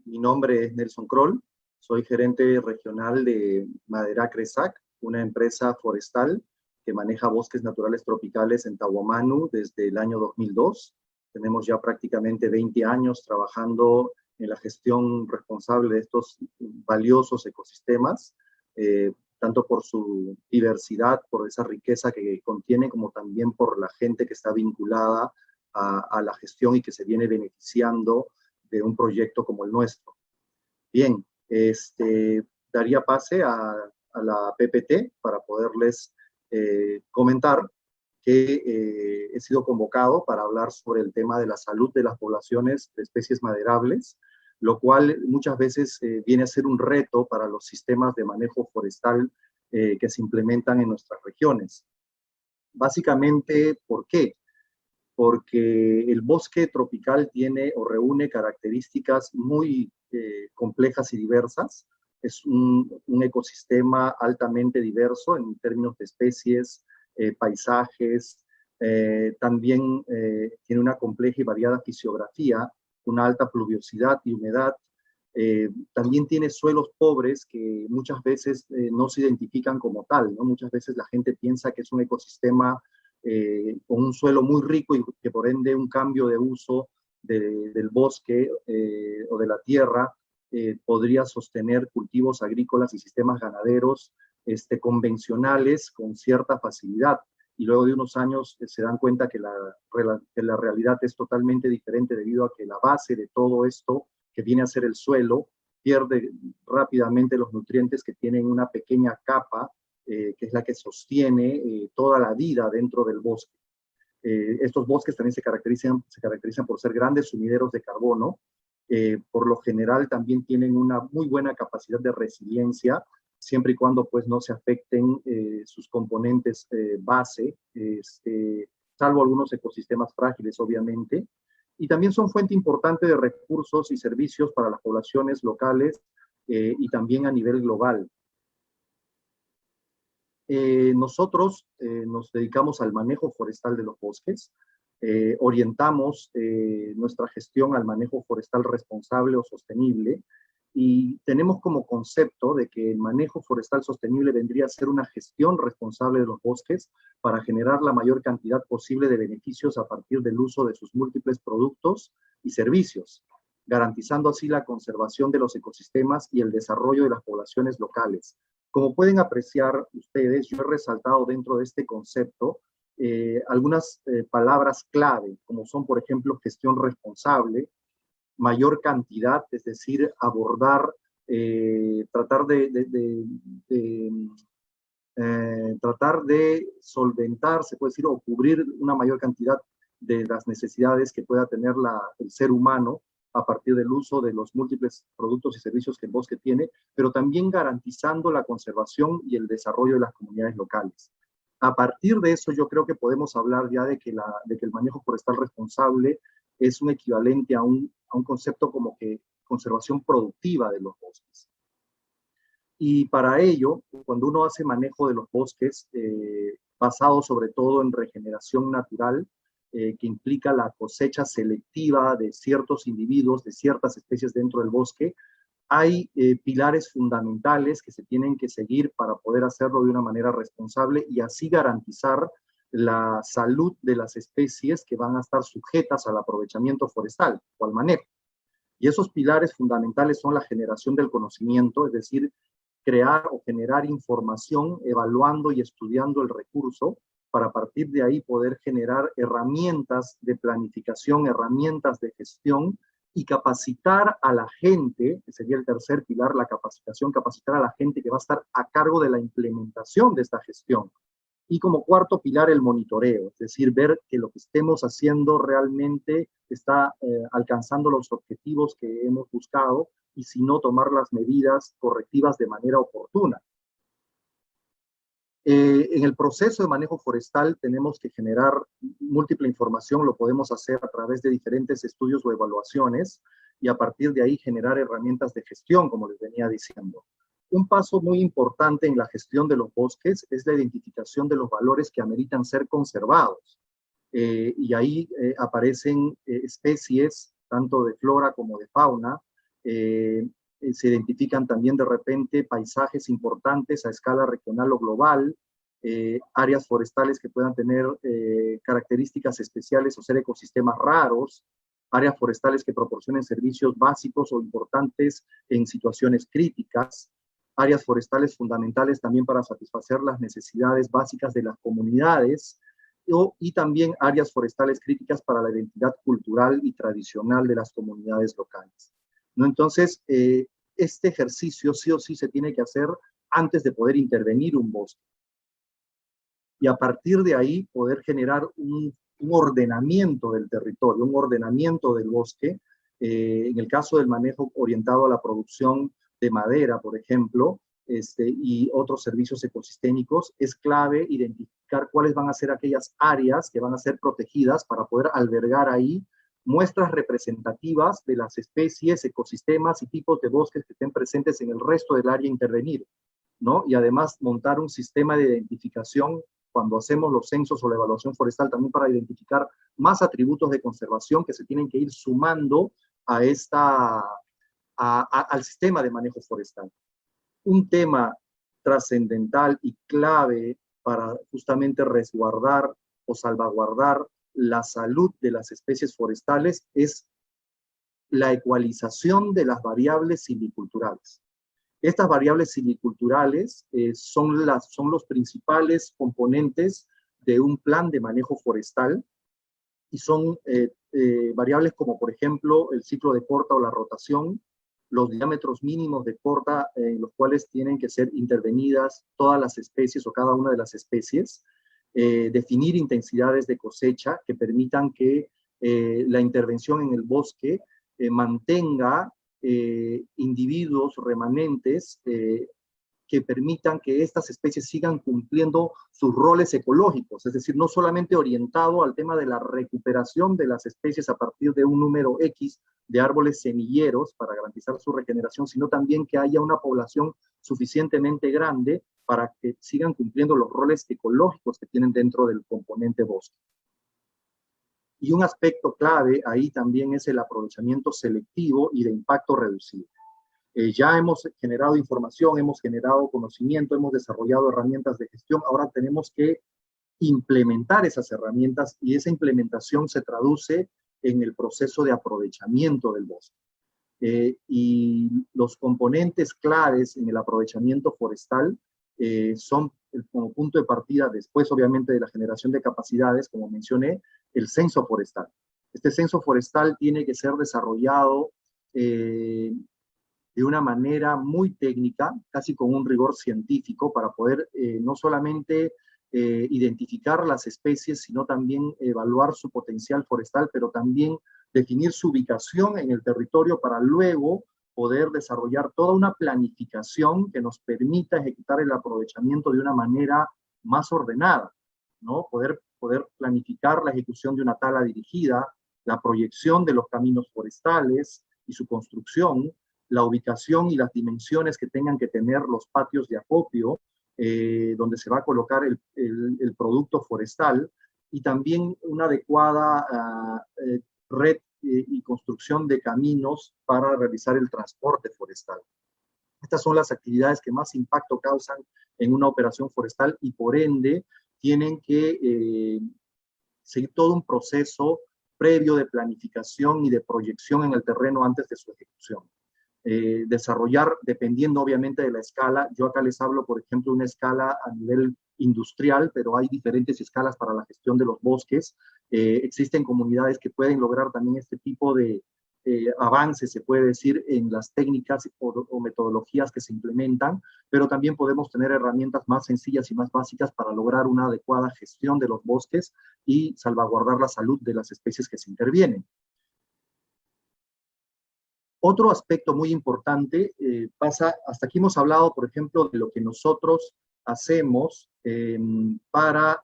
Mi nombre es Nelson Kroll. Soy gerente regional de Maderacre SAC, una empresa forestal que maneja bosques naturales tropicales en Tahuamanu desde el año 2002. Tenemos ya prácticamente 20 años trabajando en la gestión responsable de estos valiosos ecosistemas, tanto por su diversidad, por esa riqueza que contiene, como también por la gente que está vinculada a la gestión y que se viene beneficiando de un proyecto como el nuestro. Bien, daría pase a la PPT para poderles comentar que he sido convocado para hablar sobre el tema de la salud de las poblaciones de especies maderables, lo cual muchas veces viene a ser un reto para los sistemas de manejo forestal que se implementan en nuestras regiones. Básicamente, ¿por qué? Porque el bosque tropical tiene o reúne características muy complejas y diversas. Es un ecosistema altamente diverso en términos de especies, paisajes, también tiene una compleja y variada fisiografía, una alta pluviosidad y humedad. También tiene suelos pobres que muchas veces no se identifican como tal, ¿no? Muchas veces la gente piensa que es un ecosistema con un suelo muy rico y que por ende un cambio de uso del bosque o de la tierra podría sostener cultivos agrícolas y sistemas ganaderos convencionales con cierta facilidad. Y luego de unos años se dan cuenta que la realidad es totalmente diferente debido a que la base de todo esto, que viene a ser el suelo, pierde rápidamente los nutrientes que tienen una pequeña capa que es la que sostiene toda la vida dentro del bosque. Estos bosques también se caracterizan por ser grandes sumideros de carbono. Por lo general también tienen una muy buena capacidad de resiliencia, siempre y cuando pues, no se afecten sus componentes base, salvo algunos ecosistemas frágiles, obviamente. Y también son fuente importante de recursos y servicios para las poblaciones locales y también a nivel global. Nosotros nos dedicamos al manejo forestal de los bosques, orientamos nuestra gestión al manejo forestal responsable o sostenible y tenemos como concepto de que el manejo forestal sostenible vendría a ser una gestión responsable de los bosques para generar la mayor cantidad posible de beneficios a partir del uso de sus múltiples productos y servicios, garantizando así la conservación de los ecosistemas y el desarrollo de las poblaciones locales. Como pueden apreciar ustedes, yo he resaltado dentro de este concepto algunas palabras clave, como son, por ejemplo, gestión responsable, mayor cantidad, es decir, abordar, tratar de solventar, se puede decir, o cubrir una mayor cantidad de las necesidades que pueda tener el ser humano a partir del uso de los múltiples productos y servicios que el bosque tiene, pero también garantizando la conservación y el desarrollo de las comunidades locales. A partir de eso, yo creo que podemos hablar ya de que el manejo forestal responsable es un equivalente a un concepto como que conservación productiva de los bosques. Y para ello, cuando uno hace manejo de los bosques, basado sobre todo en regeneración natural, que implica la cosecha selectiva de ciertos individuos, de ciertas especies dentro del bosque, hay pilares fundamentales que se tienen que seguir para poder hacerlo de una manera responsable y así garantizar la salud de las especies que van a estar sujetas al aprovechamiento forestal o al manejo. Y esos pilares fundamentales son la generación del conocimiento, es decir, crear o generar información evaluando y estudiando el recurso para a partir de ahí poder generar herramientas de planificación, herramientas de gestión y capacitar a la gente, que sería el tercer pilar, la capacitación, capacitar a la gente que va a estar a cargo de la implementación de esta gestión. Y como cuarto pilar, el monitoreo, es decir, ver que lo que estemos haciendo realmente está alcanzando los objetivos que hemos buscado y si no, tomar las medidas correctivas de manera oportuna. En el proceso de manejo forestal tenemos que generar múltiple información, lo podemos hacer a través de diferentes estudios o evaluaciones y a partir de ahí generar herramientas de gestión, como les venía diciendo. Un paso muy importante en la gestión de los bosques es la identificación de los valores que ameritan ser conservados. Y ahí aparecen especies, tanto de flora como de fauna. Se identifican también de repente paisajes importantes a escala regional o global, áreas forestales que puedan tener características especiales o ser ecosistemas raros, áreas forestales que proporcionen servicios básicos o importantes en situaciones críticas, áreas forestales fundamentales también para satisfacer las necesidades básicas de las comunidades, y también áreas forestales críticas para la identidad cultural y tradicional de las comunidades locales, ¿no? Entonces, este ejercicio sí o sí se tiene que hacer antes de poder intervenir un bosque. Y a partir de ahí poder generar un ordenamiento del territorio, un ordenamiento del bosque. En el caso del manejo orientado a la producción de madera, por ejemplo, y otros servicios ecosistémicos, es clave identificar cuáles van a ser aquellas áreas que van a ser protegidas para poder albergar ahí muestras representativas de las especies, ecosistemas y tipos de bosques que estén presentes en el resto del área a intervenir, ¿no? Y además montar un sistema de identificación cuando hacemos los censos o la evaluación forestal también para identificar más atributos de conservación que se tienen que ir sumando a al sistema de manejo forestal. Un tema trascendental y clave para justamente resguardar o salvaguardar la salud de las especies forestales es la ecualización de las variables silviculturales. Estas variables silviculturales son los principales componentes de un plan de manejo forestal y son variables como, por ejemplo, el ciclo de corta o la rotación, los diámetros mínimos de corta en los cuales tienen que ser intervenidas todas las especies o cada una de las especies, definir intensidades de cosecha que permitan que la intervención en el bosque mantenga individuos remanentes que permitan que estas especies sigan cumpliendo sus roles ecológicos, es decir, no solamente orientado al tema de la recuperación de las especies a partir de un número X de árboles semilleros para garantizar su regeneración, sino también que haya una población suficientemente grande para que sigan cumpliendo los roles ecológicos que tienen dentro del componente bosque. Y un aspecto clave ahí también es el aprovechamiento selectivo y de impacto reducido. Ya hemos generado información, hemos generado conocimiento, hemos desarrollado herramientas de gestión, ahora tenemos que implementar esas herramientas y esa implementación se traduce en el proceso de aprovechamiento del bosque. Y los componentes claves en el aprovechamiento forestal son como punto de partida, después obviamente de la generación de capacidades, como mencioné, el censo forestal. Este censo forestal tiene que ser desarrollado de una manera muy técnica, casi con un rigor científico, para poder no solamente identificar las especies, sino también evaluar su potencial forestal, pero también definir su ubicación en el territorio para luego poder desarrollar toda una planificación que nos permita ejecutar el aprovechamiento de una manera más ordenada, ¿no? Poder planificar la ejecución de una tala dirigida, la proyección de los caminos forestales y su construcción, la ubicación y las dimensiones que tengan que tener los patios de acopio, donde se va a colocar el producto forestal, y también una adecuada red y construcción de caminos para realizar el transporte forestal. Estas son las actividades que más impacto causan en una operación forestal y por ende tienen que seguir todo un proceso previo de planificación y de proyección en el terreno antes de su ejecución. Desarrollar, dependiendo obviamente de la escala, yo acá les hablo, por ejemplo, una escala a nivel industrial, pero hay diferentes escalas para la gestión de los bosques. Existen comunidades que pueden lograr también este tipo de avances, se puede decir, en las técnicas o metodologías que se implementan, pero también podemos tener herramientas más sencillas y más básicas para lograr una adecuada gestión de los bosques y salvaguardar la salud de las especies que se intervienen. Otro aspecto muy importante hasta aquí hemos hablado, por ejemplo, de lo que nosotros hacemos para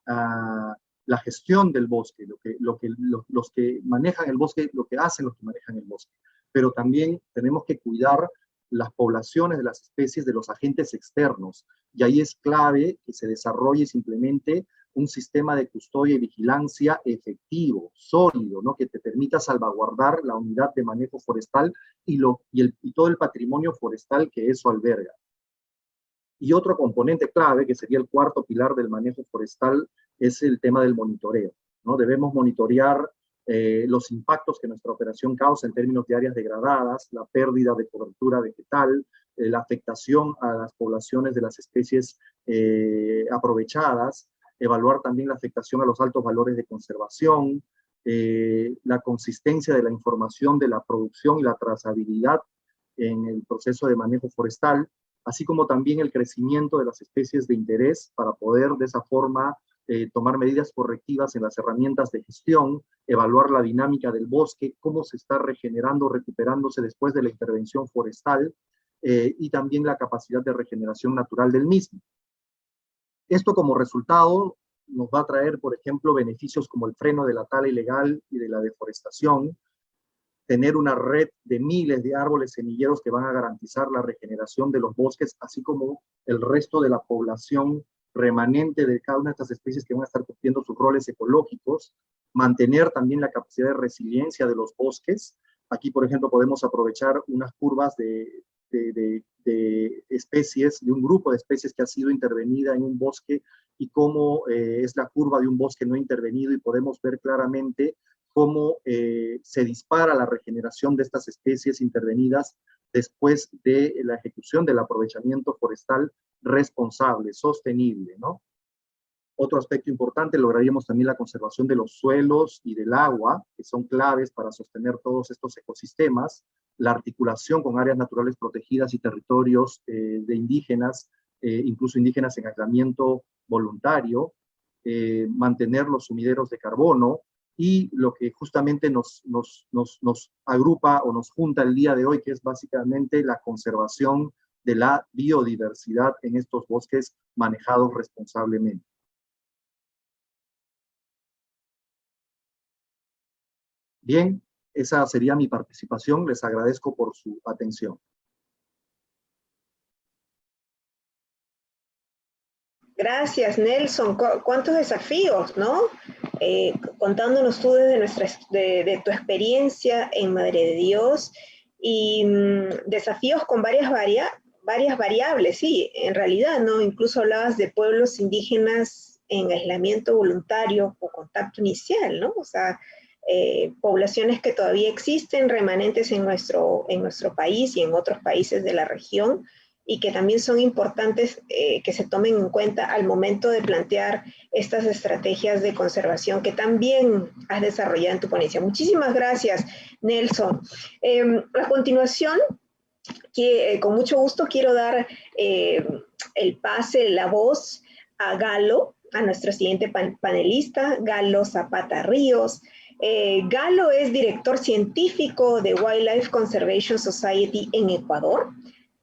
la gestión del bosque, los que manejan el bosque, lo que hacen los que manejan el bosque. Pero también tenemos que cuidar las poblaciones de las especies de los agentes externos, y ahí es clave que se desarrolle y se implemente un sistema de custodia y vigilancia efectivo, sólido, ¿no? Que te permita salvaguardar la unidad de manejo forestal y todo el patrimonio forestal que eso alberga. Y otro componente clave, que sería el cuarto pilar del manejo forestal, es el tema del monitoreo, ¿no? Debemos monitorear los impactos que nuestra operación causa en términos de áreas degradadas, la pérdida de cobertura vegetal, la afectación a las poblaciones de las especies aprovechadas, evaluar también la afectación a los altos valores de conservación, la consistencia de la información de la producción y la trazabilidad en el proceso de manejo forestal, así como también el crecimiento de las especies de interés para poder de esa forma tomar medidas correctivas en las herramientas de gestión, evaluar la dinámica del bosque, cómo se está regenerando, recuperándose después de la intervención forestal, y también la capacidad de regeneración natural del mismo. Esto como resultado nos va a traer, por ejemplo, beneficios como el freno de la tala ilegal y de la deforestación, tener una red de miles de árboles semilleros que van a garantizar la regeneración de los bosques, así como el resto de la población remanente de cada una de estas especies que van a estar cumpliendo sus roles ecológicos, mantener también la capacidad de resiliencia de los bosques. Aquí, por ejemplo, podemos aprovechar unas curvas de especies, de un grupo de especies que ha sido intervenida en un bosque y cómo es la curva de un bosque no intervenido, y podemos ver claramente cómo se dispara la regeneración de estas especies intervenidas después de la ejecución del aprovechamiento forestal responsable, sostenible, ¿no? Otro aspecto importante, lograríamos también la conservación de los suelos y del agua, que son claves para sostener todos estos ecosistemas, la articulación con áreas naturales protegidas y territorios de indígenas, incluso indígenas en aislamiento voluntario, mantener los sumideros de carbono, y lo que justamente nos agrupa o nos junta el día de hoy, que es básicamente la conservación de la biodiversidad en estos bosques manejados responsablemente. Bien, esa sería mi participación. Les agradezco por su atención. Gracias, Nelson. ¿Cuántos desafíos, no? Contándonos tú de tu experiencia en Madre de Dios, y desafíos con varias variables, sí, en realidad, ¿no? Incluso hablabas de pueblos indígenas en aislamiento voluntario o contacto inicial, ¿no? O sea, poblaciones que todavía existen, remanentes en nuestro país y en otros países de la región, y que también son importantes que se tomen en cuenta al momento de plantear estas estrategias de conservación que también has desarrollado en tu ponencia. Muchísimas gracias, Nelson. A continuación, con mucho gusto quiero dar el pase, la voz a Galo, a nuestro siguiente panelista, Galo Zapata Ríos. Galo es director científico de Wildlife Conservation Society en Ecuador.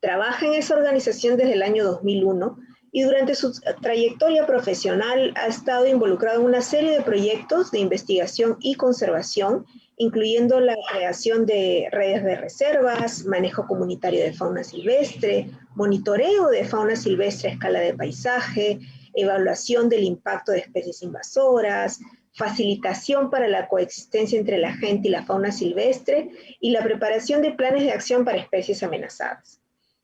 Trabaja en esa organización desde el año 2001 y durante su trayectoria profesional ha estado involucrado en una serie de proyectos de investigación y conservación, incluyendo la creación de redes de reservas, manejo comunitario de fauna silvestre, monitoreo de fauna silvestre a escala de paisaje, evaluación del impacto de especies invasoras, facilitación para la coexistencia entre la gente y la fauna silvestre y la preparación de planes de acción para especies amenazadas.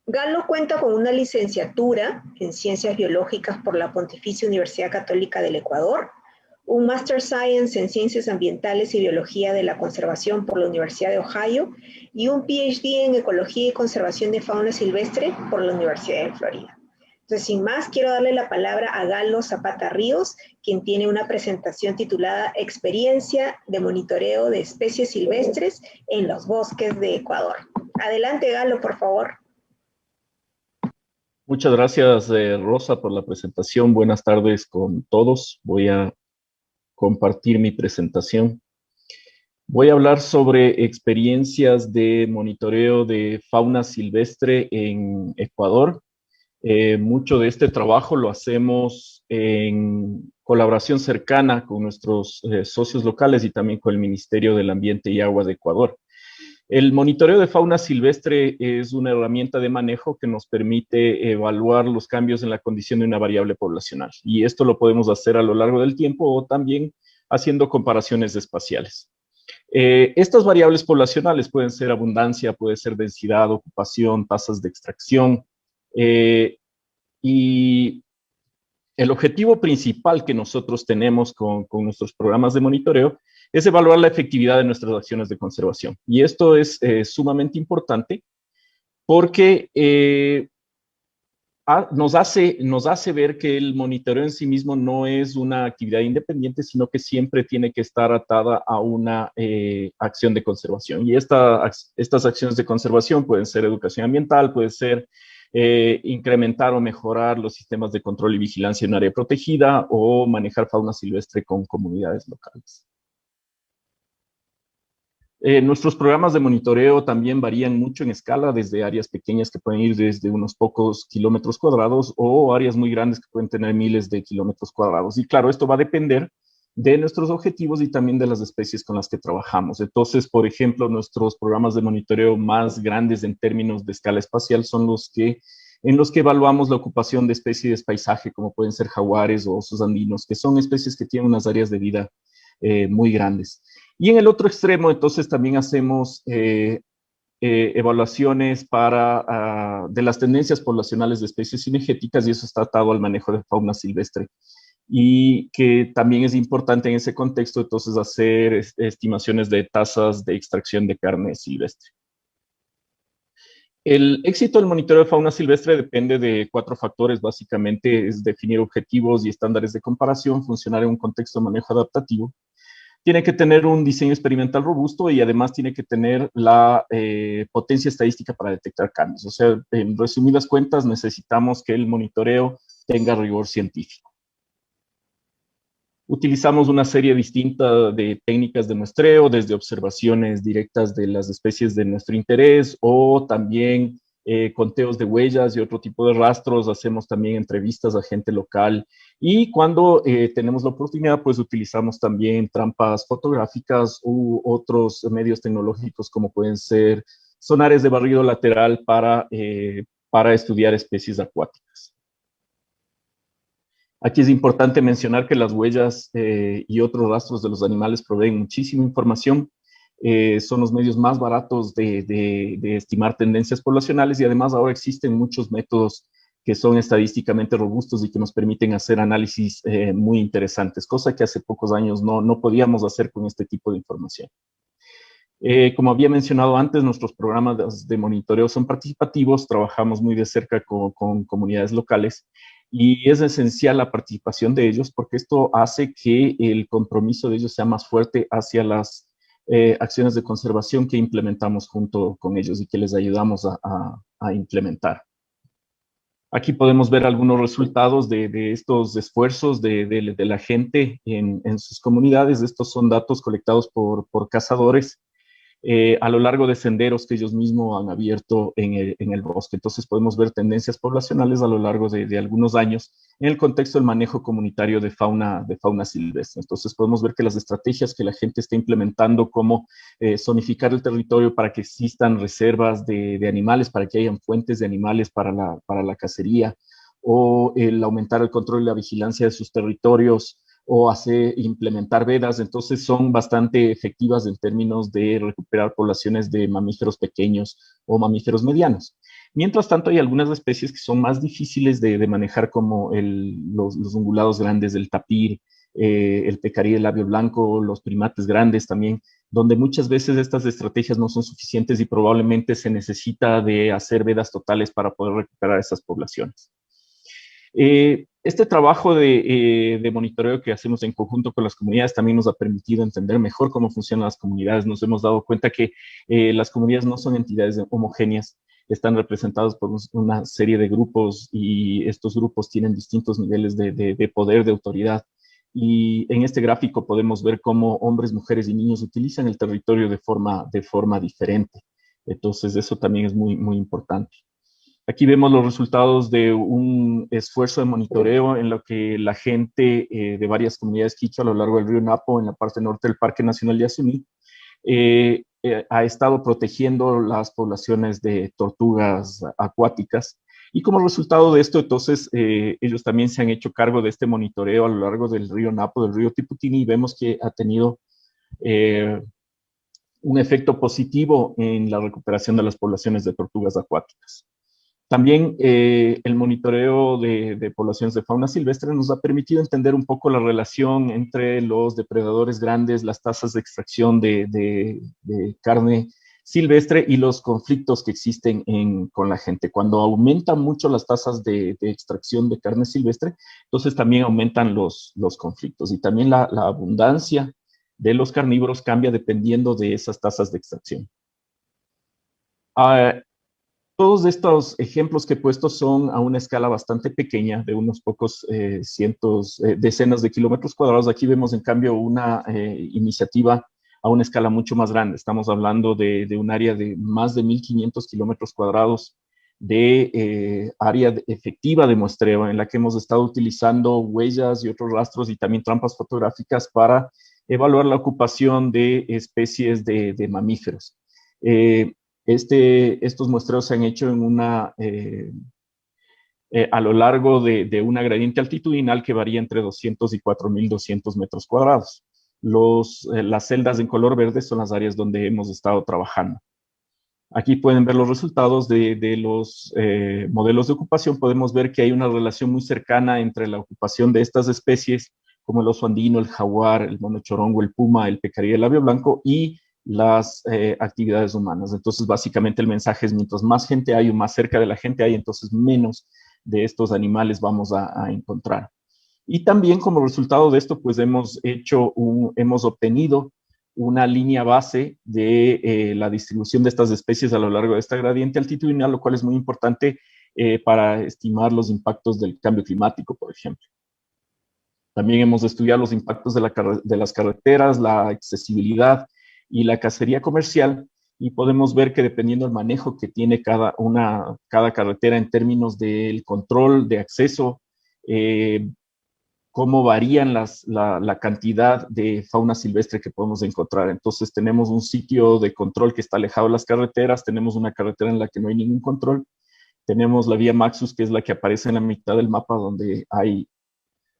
Galo cuenta con una licenciatura en Ciencias Biológicas por la Pontificia Universidad Católica del Ecuador, un Master Science en Ciencias Ambientales y Biología de la Conservación por la Universidad de Ohio y un PhD en Ecología y Conservación de Fauna Silvestre por la Universidad de Florida. Entonces, sin más, quiero darle la palabra a Galo Zapata Ríos, quien tiene una presentación titulada Experiencia de monitoreo de especies silvestres en los bosques de Ecuador. Adelante, Galo, por favor. Muchas gracias, Rosa, por la presentación. Buenas tardes con todos. Voy a compartir mi presentación. Voy a hablar sobre experiencias de monitoreo de fauna silvestre en Ecuador. Mucho de este trabajo lo hacemos en colaboración cercana con nuestros socios locales y también con el Ministerio del Ambiente y Agua de Ecuador. El monitoreo de fauna silvestre es una herramienta de manejo que nos permite evaluar los cambios en la condición de una variable poblacional. Y esto lo podemos hacer a lo largo del tiempo o también haciendo comparaciones espaciales. Estas variables poblacionales pueden ser abundancia, puede ser densidad, ocupación, tasas de extracción. Y el objetivo principal que nosotros tenemos con nuestros programas de monitoreo es evaluar la efectividad de nuestras acciones de conservación. Y esto es sumamente importante porque nos hace ver que el monitoreo en sí mismo no es una actividad independiente, sino que siempre tiene que estar atada a una acción de conservación. Y estas acciones de conservación pueden ser educación ambiental, puede ser incrementar o mejorar los sistemas de control y vigilancia en un área protegida o manejar fauna silvestre con comunidades locales. Nuestros programas de monitoreo también varían mucho en escala, desde áreas pequeñas que pueden ir desde unos pocos kilómetros cuadrados o áreas muy grandes que pueden tener miles de kilómetros cuadrados. Y claro, esto va a depender de nuestros objetivos y también de las especies con las que trabajamos. Entonces, por ejemplo, nuestros programas de monitoreo más grandes en términos de escala espacial son en los que evaluamos la ocupación de especies de paisaje, como pueden ser jaguares o osos andinos, que son especies que tienen unas áreas de vida muy grandes. Y en el otro extremo, entonces, también hacemos evaluaciones de las tendencias poblacionales de especies cinegéticas, y eso está atado al manejo de fauna silvestre. Y que también es importante en ese contexto, entonces, hacer estimaciones de tasas de extracción de carne silvestre. El éxito del monitoreo de fauna silvestre depende de 4 factores, básicamente es definir objetivos y estándares de comparación, funcionar en un contexto de manejo adaptativo, tiene que tener un diseño experimental robusto y además tiene que tener la potencia estadística para detectar cambios. O sea, en resumidas cuentas, necesitamos que el monitoreo tenga rigor científico. Utilizamos una serie distinta de técnicas de muestreo, desde observaciones directas de las especies de nuestro interés o también conteos de huellas y otro tipo de rastros. Hacemos también entrevistas a gente local y cuando tenemos la oportunidad, pues utilizamos también trampas fotográficas u otros medios tecnológicos como pueden ser sonares de barrido lateral para estudiar especies acuáticas. Aquí es importante mencionar que las huellas y otros rastros de los animales proveen muchísima información. Son los medios más baratos de estimar tendencias poblacionales y además ahora existen muchos métodos que son estadísticamente robustos y que nos permiten hacer análisis muy interesantes, cosa que hace pocos años no podíamos hacer con este tipo de información. Como había mencionado antes, nuestros programas de monitoreo son participativos, trabajamos muy de cerca con comunidades locales y es esencial la participación de ellos porque esto hace que el compromiso de ellos sea más fuerte hacia las acciones de conservación que implementamos junto con ellos y que les ayudamos a implementar. Aquí podemos ver algunos resultados de estos esfuerzos de la gente en sus comunidades. Estos son datos colectados por cazadores a lo largo de senderos que ellos mismos han abierto en el bosque. Entonces podemos ver tendencias poblacionales a lo largo de algunos años en el contexto del manejo comunitario de fauna silvestre. Entonces podemos ver que las estrategias que la gente está implementando, como zonificar el territorio para que existan reservas de animales, para que hayan fuentes de animales para la cacería, o el aumentar el control y la vigilancia de sus territorios, o implementar vedas, entonces son bastante efectivas en términos de recuperar poblaciones de mamíferos pequeños o mamíferos medianos. Mientras tanto, hay algunas especies que son más difíciles de manejar, como los ungulados grandes del tapir, el pecarí del labio blanco, los primates grandes también, donde muchas veces estas estrategias no son suficientes y probablemente se necesita de hacer vedas totales para poder recuperar esas poblaciones. Este trabajo de monitoreo que hacemos en conjunto con las comunidades también nos ha permitido entender mejor cómo funcionan las comunidades. Nos hemos dado cuenta que las comunidades no son entidades homogéneas, están representados por una serie de grupos y estos grupos tienen distintos niveles de poder, de autoridad. Y en este gráfico podemos ver cómo hombres, mujeres y niños utilizan el territorio de forma diferente. Entonces eso también es muy, muy importante. Aquí vemos los resultados de un esfuerzo de monitoreo en lo que la gente de varias comunidades quichua a lo largo del río Napo, en la parte norte del Parque Nacional de Yasuní, ha estado protegiendo las poblaciones de tortugas acuáticas. Y como resultado de esto, entonces, ellos también se han hecho cargo de este monitoreo a lo largo del río Napo, del río Tiputini, y vemos que ha tenido un efecto positivo en la recuperación de las poblaciones de tortugas acuáticas. También el monitoreo de poblaciones de fauna silvestre nos ha permitido entender un poco la relación entre los depredadores grandes, las tasas de extracción de carne silvestre y los conflictos que existen con la gente. Cuando aumentan mucho las tasas de extracción de carne silvestre, entonces también aumentan los conflictos. Y también la abundancia de los carnívoros cambia dependiendo de esas tasas de extracción. Todos estos ejemplos que he puesto son a una escala bastante pequeña, de unos pocos decenas de kilómetros cuadrados. Aquí vemos, en cambio, una iniciativa a una escala mucho más grande. Estamos hablando de un área de más de 1.500 kilómetros cuadrados de área efectiva de muestreo, en la que hemos estado utilizando huellas y otros rastros y también trampas fotográficas para evaluar la ocupación de especies de mamíferos. Estos muestreos se han hecho a lo largo de una gradiente altitudinal que varía entre 200 y 4.200 metros cuadrados. Las celdas en color verde son las áreas donde hemos estado trabajando. Aquí pueden ver los resultados de los modelos de ocupación. Podemos ver que hay una relación muy cercana entre la ocupación de estas especies, como el oso andino, el jaguar, el mono chorongo, el puma, el pecarí del labio blanco, y las actividades humanas. Entonces, básicamente el mensaje es: mientras más gente hay o más cerca de la gente hay, entonces menos de estos animales vamos a encontrar. Y también como resultado de esto, pues hemos obtenido una línea base de la distribución de estas especies a lo largo de esta gradiente altitudinal, lo cual es muy importante para estimar los impactos del cambio climático, por ejemplo. También hemos estudiado los impactos de las carreteras, la accesibilidad y la cacería comercial, y podemos ver que dependiendo del manejo que tiene cada carretera en términos del control de acceso, cómo varían la cantidad de fauna silvestre que podemos encontrar. Entonces tenemos un sitio de control que está alejado de las carreteras, tenemos una carretera en la que no hay ningún control, tenemos la vía Maxus, que es la que aparece en la mitad del mapa, donde hay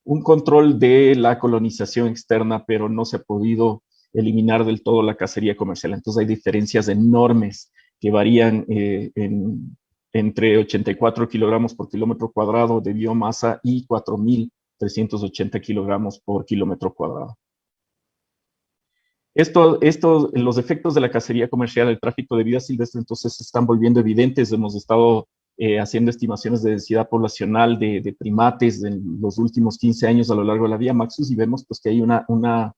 un control de la colonización externa, pero no se ha podido eliminar del todo la cacería comercial. Entonces hay diferencias enormes que varían entre 84 kilogramos por kilómetro cuadrado de biomasa y 4.380 kilogramos por kilómetro cuadrado. Los efectos de la cacería comercial, el tráfico de vida silvestre, entonces se están volviendo evidentes. Hemos estado haciendo estimaciones de densidad poblacional de primates en los últimos 15 años a lo largo de la vía Maxus, y vemos pues que hay una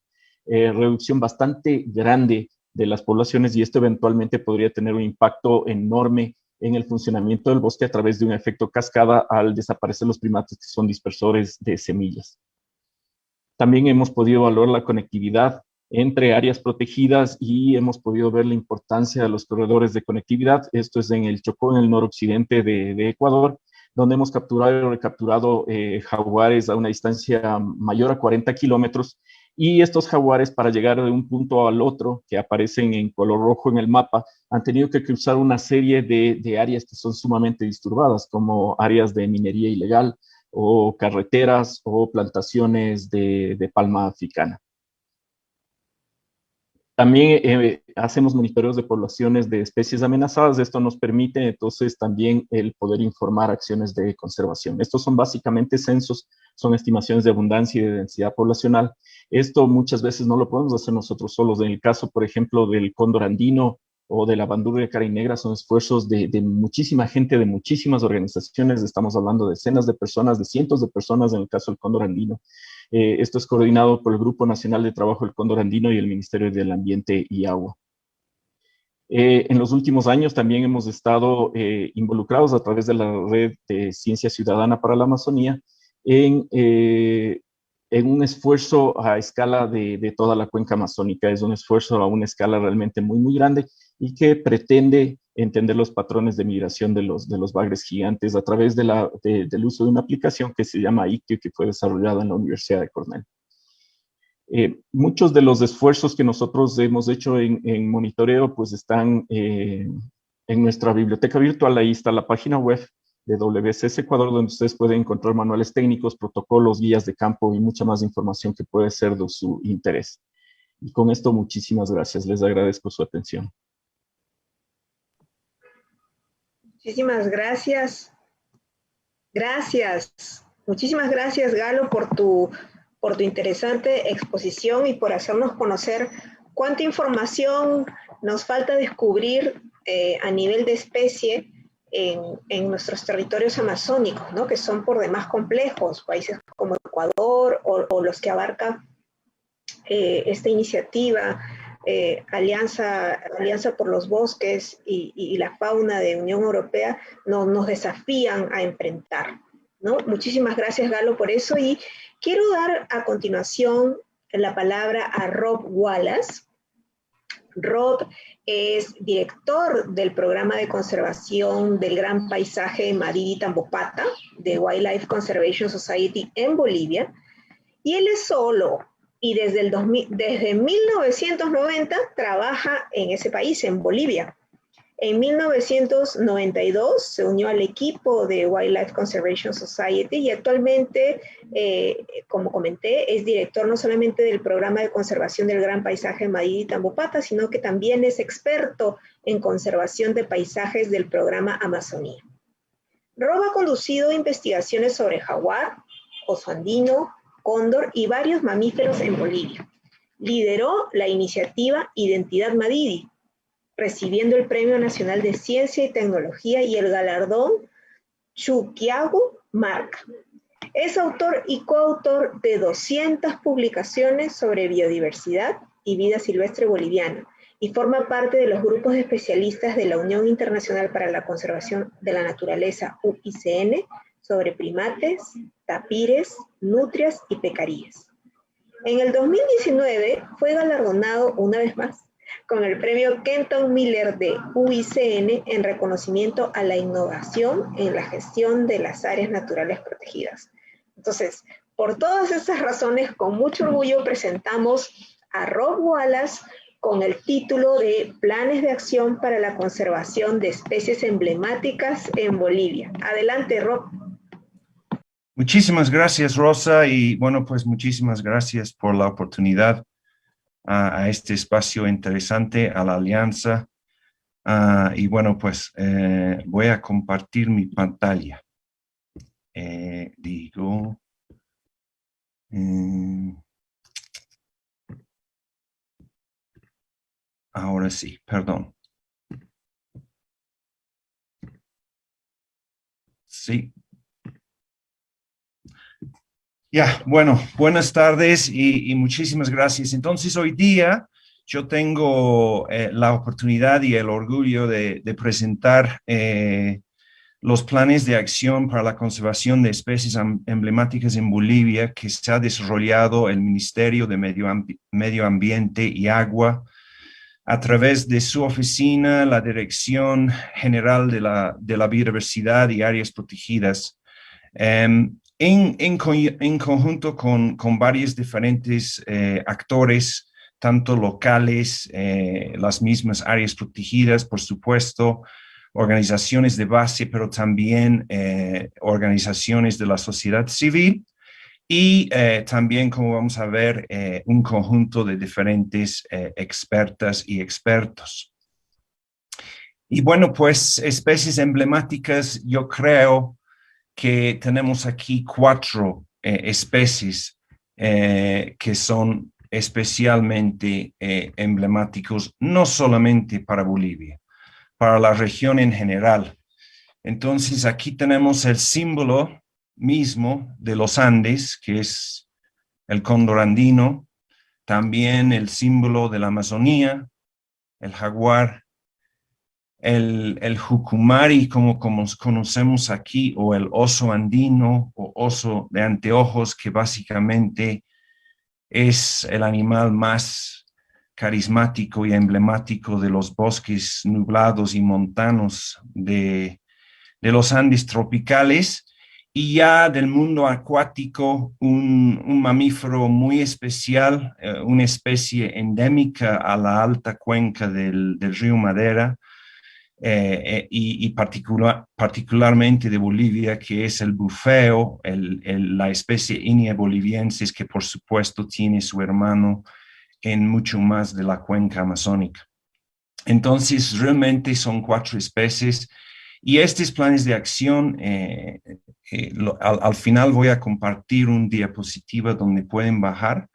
reducción bastante grande de las poblaciones, y esto eventualmente podría tener un impacto enorme en el funcionamiento del bosque a través de un efecto cascada al desaparecer los primates que son dispersores de semillas. También hemos podido evaluar la conectividad entre áreas protegidas y hemos podido ver la importancia de los corredores de conectividad. Esto es en el Chocó, en el noroccidente de Ecuador, donde hemos capturado y recapturado jaguares a una distancia mayor a 40 kilómetros, y estos jaguares, para llegar de un punto al otro, que aparecen en color rojo en el mapa, han tenido que cruzar una serie de áreas que son sumamente disturbadas, como áreas de minería ilegal, o carreteras, o plantaciones de palma africana. También hacemos monitoreos de poblaciones de especies amenazadas. Esto nos permite entonces también el poder informar acciones de conservación. Estos son básicamente censos, son estimaciones de abundancia y de densidad poblacional. Esto muchas veces no lo podemos hacer nosotros solos. En el caso, por ejemplo, del cóndor andino o de la bandurria carinegra son esfuerzos de muchísima gente, de muchísimas organizaciones. Estamos hablando de decenas de personas, de cientos de personas en el caso del cóndor andino. Esto es coordinado por el Grupo Nacional de Trabajo del Cóndor Andino y el Ministerio del Ambiente y Agua. En los últimos años también hemos estado involucrados a través de la Red de Ciencia Ciudadana para la Amazonía en un esfuerzo a escala de toda la cuenca amazónica. Es un esfuerzo a una escala realmente muy, muy grande y que pretende entender los patrones de migración de los bagres gigantes a través del uso de una aplicación que se llama ICTIO, que fue desarrollada en la Universidad de Cornell. Muchos de los esfuerzos que nosotros hemos hecho en monitoreo pues están en nuestra biblioteca virtual. Ahí está la página web de WCS Ecuador, donde ustedes pueden encontrar manuales técnicos, protocolos, guías de campo y mucha más información que puede ser de su interés. Y con esto, muchísimas gracias. Les agradezco su atención. Muchísimas gracias. Gracias. Muchísimas gracias, Galo, por tu interesante exposición y por hacernos conocer cuánta información nos falta descubrir a nivel de especie en nuestros territorios amazónicos, ¿no? Que son por demás complejos, países como Ecuador o los que abarca esta iniciativa, Alianza por los Bosques y la Fauna de Unión Europea, nos desafían a enfrentar, ¿no? Muchísimas gracias, Galo, por eso, y quiero dar a continuación la palabra a Rob Wallace. Rob es director del programa de conservación del Gran Paisaje Madidi-Tambopata de Wildlife Conservation Society en Bolivia, y él es zoólogo y desde 1990 trabaja en ese país, en Bolivia. En 1992 se unió al equipo de Wildlife Conservation Society y actualmente, como comenté, es director no solamente del programa de conservación del Gran Paisaje Madidi-Tambopata, sino que también es experto en conservación de paisajes del programa Amazonía. Rob ha conducido investigaciones sobre jaguar, oso andino, cóndor y varios mamíferos en Bolivia. Lideró la iniciativa Identidad Madidi, recibiendo el Premio Nacional de Ciencia y Tecnología y el galardón Chuquiago Marca. Es autor y coautor de 200 publicaciones sobre biodiversidad y vida silvestre boliviana y forma parte de los grupos de especialistas de la Unión Internacional para la Conservación de la Naturaleza, UICN, sobre primates, tapires, nutrias y pecaríes. En el 2019 fue galardonado una vez más con el premio Kenton Miller de UICN en reconocimiento a la innovación en la gestión de las áreas naturales protegidas. Entonces, por todas estas razones, con mucho orgullo presentamos a Rob Wallace con el título de Planes de Acción para la Conservación de Especies Emblemáticas en Bolivia. Adelante, Rob. Muchísimas gracias, Rosa, y bueno, pues muchísimas gracias por la oportunidad a este espacio interesante, a la Alianza. Y bueno, pues voy a compartir mi pantalla. Ahora sí, perdón. Sí. Ya, bueno, buenas tardes y muchísimas gracias. Entonces, hoy día yo tengo la oportunidad y el orgullo de presentar los planes de acción para la conservación de especies emblemáticas en Bolivia que se ha desarrollado el Ministerio de Medio Ambiente y Agua a través de su oficina, la Dirección General de la Biodiversidad y Áreas Protegidas. En conjunto con varios diferentes actores, tanto locales, las mismas áreas protegidas, por supuesto, organizaciones de base, pero también organizaciones de la sociedad civil y también, como vamos a ver, un conjunto de diferentes expertas y expertos. Y bueno, pues especies emblemáticas, yo creo que tenemos aquí 4 especies que son especialmente emblemáticos, no solamente para Bolivia, para la región en general. Entonces, aquí tenemos el símbolo mismo de los Andes, que es el cóndor andino, también el símbolo de la Amazonía, el jaguar, el jucumari, como conocemos aquí, o el oso andino o oso de anteojos, que básicamente es el animal más carismático y emblemático de los bosques nublados y montanos de los Andes tropicales. Y ya del mundo acuático, un mamífero muy especial, una especie endémica a la alta cuenca del río Madera, y particularmente de Bolivia, que es el bufeo, la especie Inia boliviensis, que por supuesto tiene su hermano en mucho más de la cuenca amazónica. Entonces, realmente son 4 especies. Y estos planes de acción, al final voy a compartir un diapositiva donde pueden bajar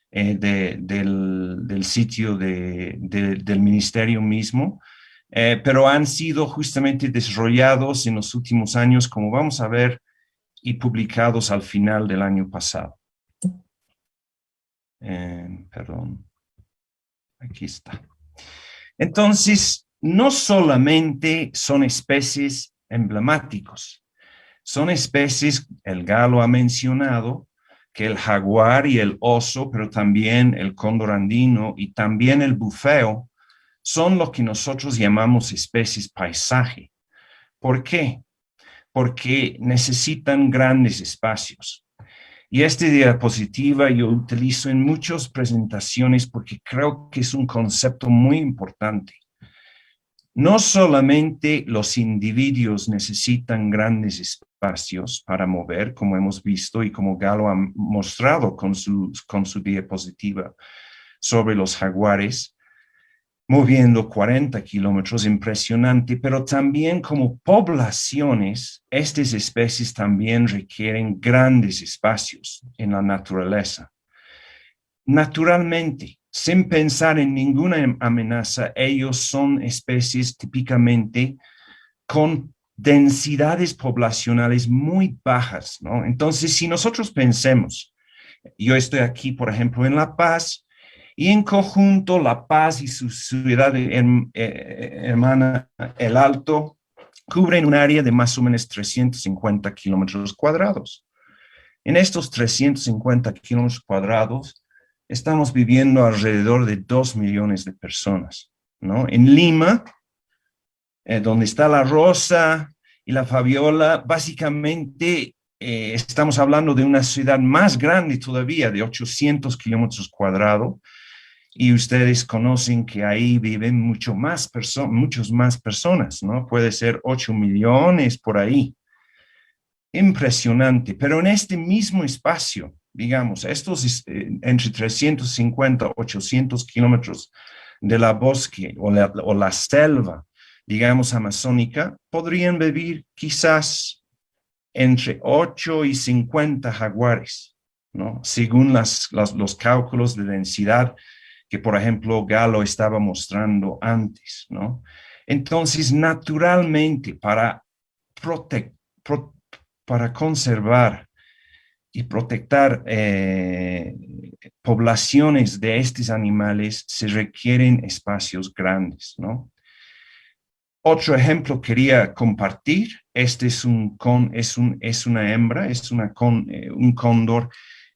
del sitio del ministerio mismo, pero han sido justamente desarrollados en los últimos años, como vamos a ver, y publicados al final del año pasado. Perdón, aquí está. Entonces, no solamente son especies emblemáticos, son especies, el Galo ha mencionado, que el jaguar y el oso, pero también el cóndor andino y también el bufeo, son lo que nosotros llamamos especies paisaje. ¿Por qué? Porque necesitan grandes espacios. Y esta diapositiva yo utilizo en muchas presentaciones porque creo que es un concepto muy importante. No solamente los individuos necesitan grandes espacios para mover, como hemos visto y como Galo ha mostrado con su diapositiva sobre los jaguares, moviendo 40 kilómetros, impresionante, pero también como poblaciones, estas especies también requieren grandes espacios en la naturaleza. Naturalmente, sin pensar en ninguna amenaza, ellos son especies típicamente con densidades poblacionales muy bajas, ¿no? Entonces, si nosotros pensemos, yo estoy aquí, por ejemplo, en La Paz, y en conjunto La Paz y su ciudad hermana, El Alto, cubren un área de más o menos 350 kilómetros cuadrados. En estos 350 kilómetros cuadrados, estamos viviendo alrededor de 2 millones de personas, ¿no? En Lima, donde está la Rosa y la Fabiola, básicamente estamos hablando de una ciudad más grande todavía, de 800 kilómetros cuadrados, y ustedes conocen que ahí viven muchas más personas, ¿no? Puede ser 8 millones por ahí. Impresionante, pero en este mismo espacio, digamos, estos entre 350 y 800 kilómetros de la bosque o la selva, digamos, amazónica, podrían vivir quizás entre 8 y 50 jaguares, ¿no? Según los cálculos de densidad que, por ejemplo, Galo estaba mostrando antes, ¿no? Entonces, naturalmente, para conservar y proteger poblaciones de estos animales se requieren espacios grandes, ¿no? Otro ejemplo quería compartir. Este es una hembra, un cóndor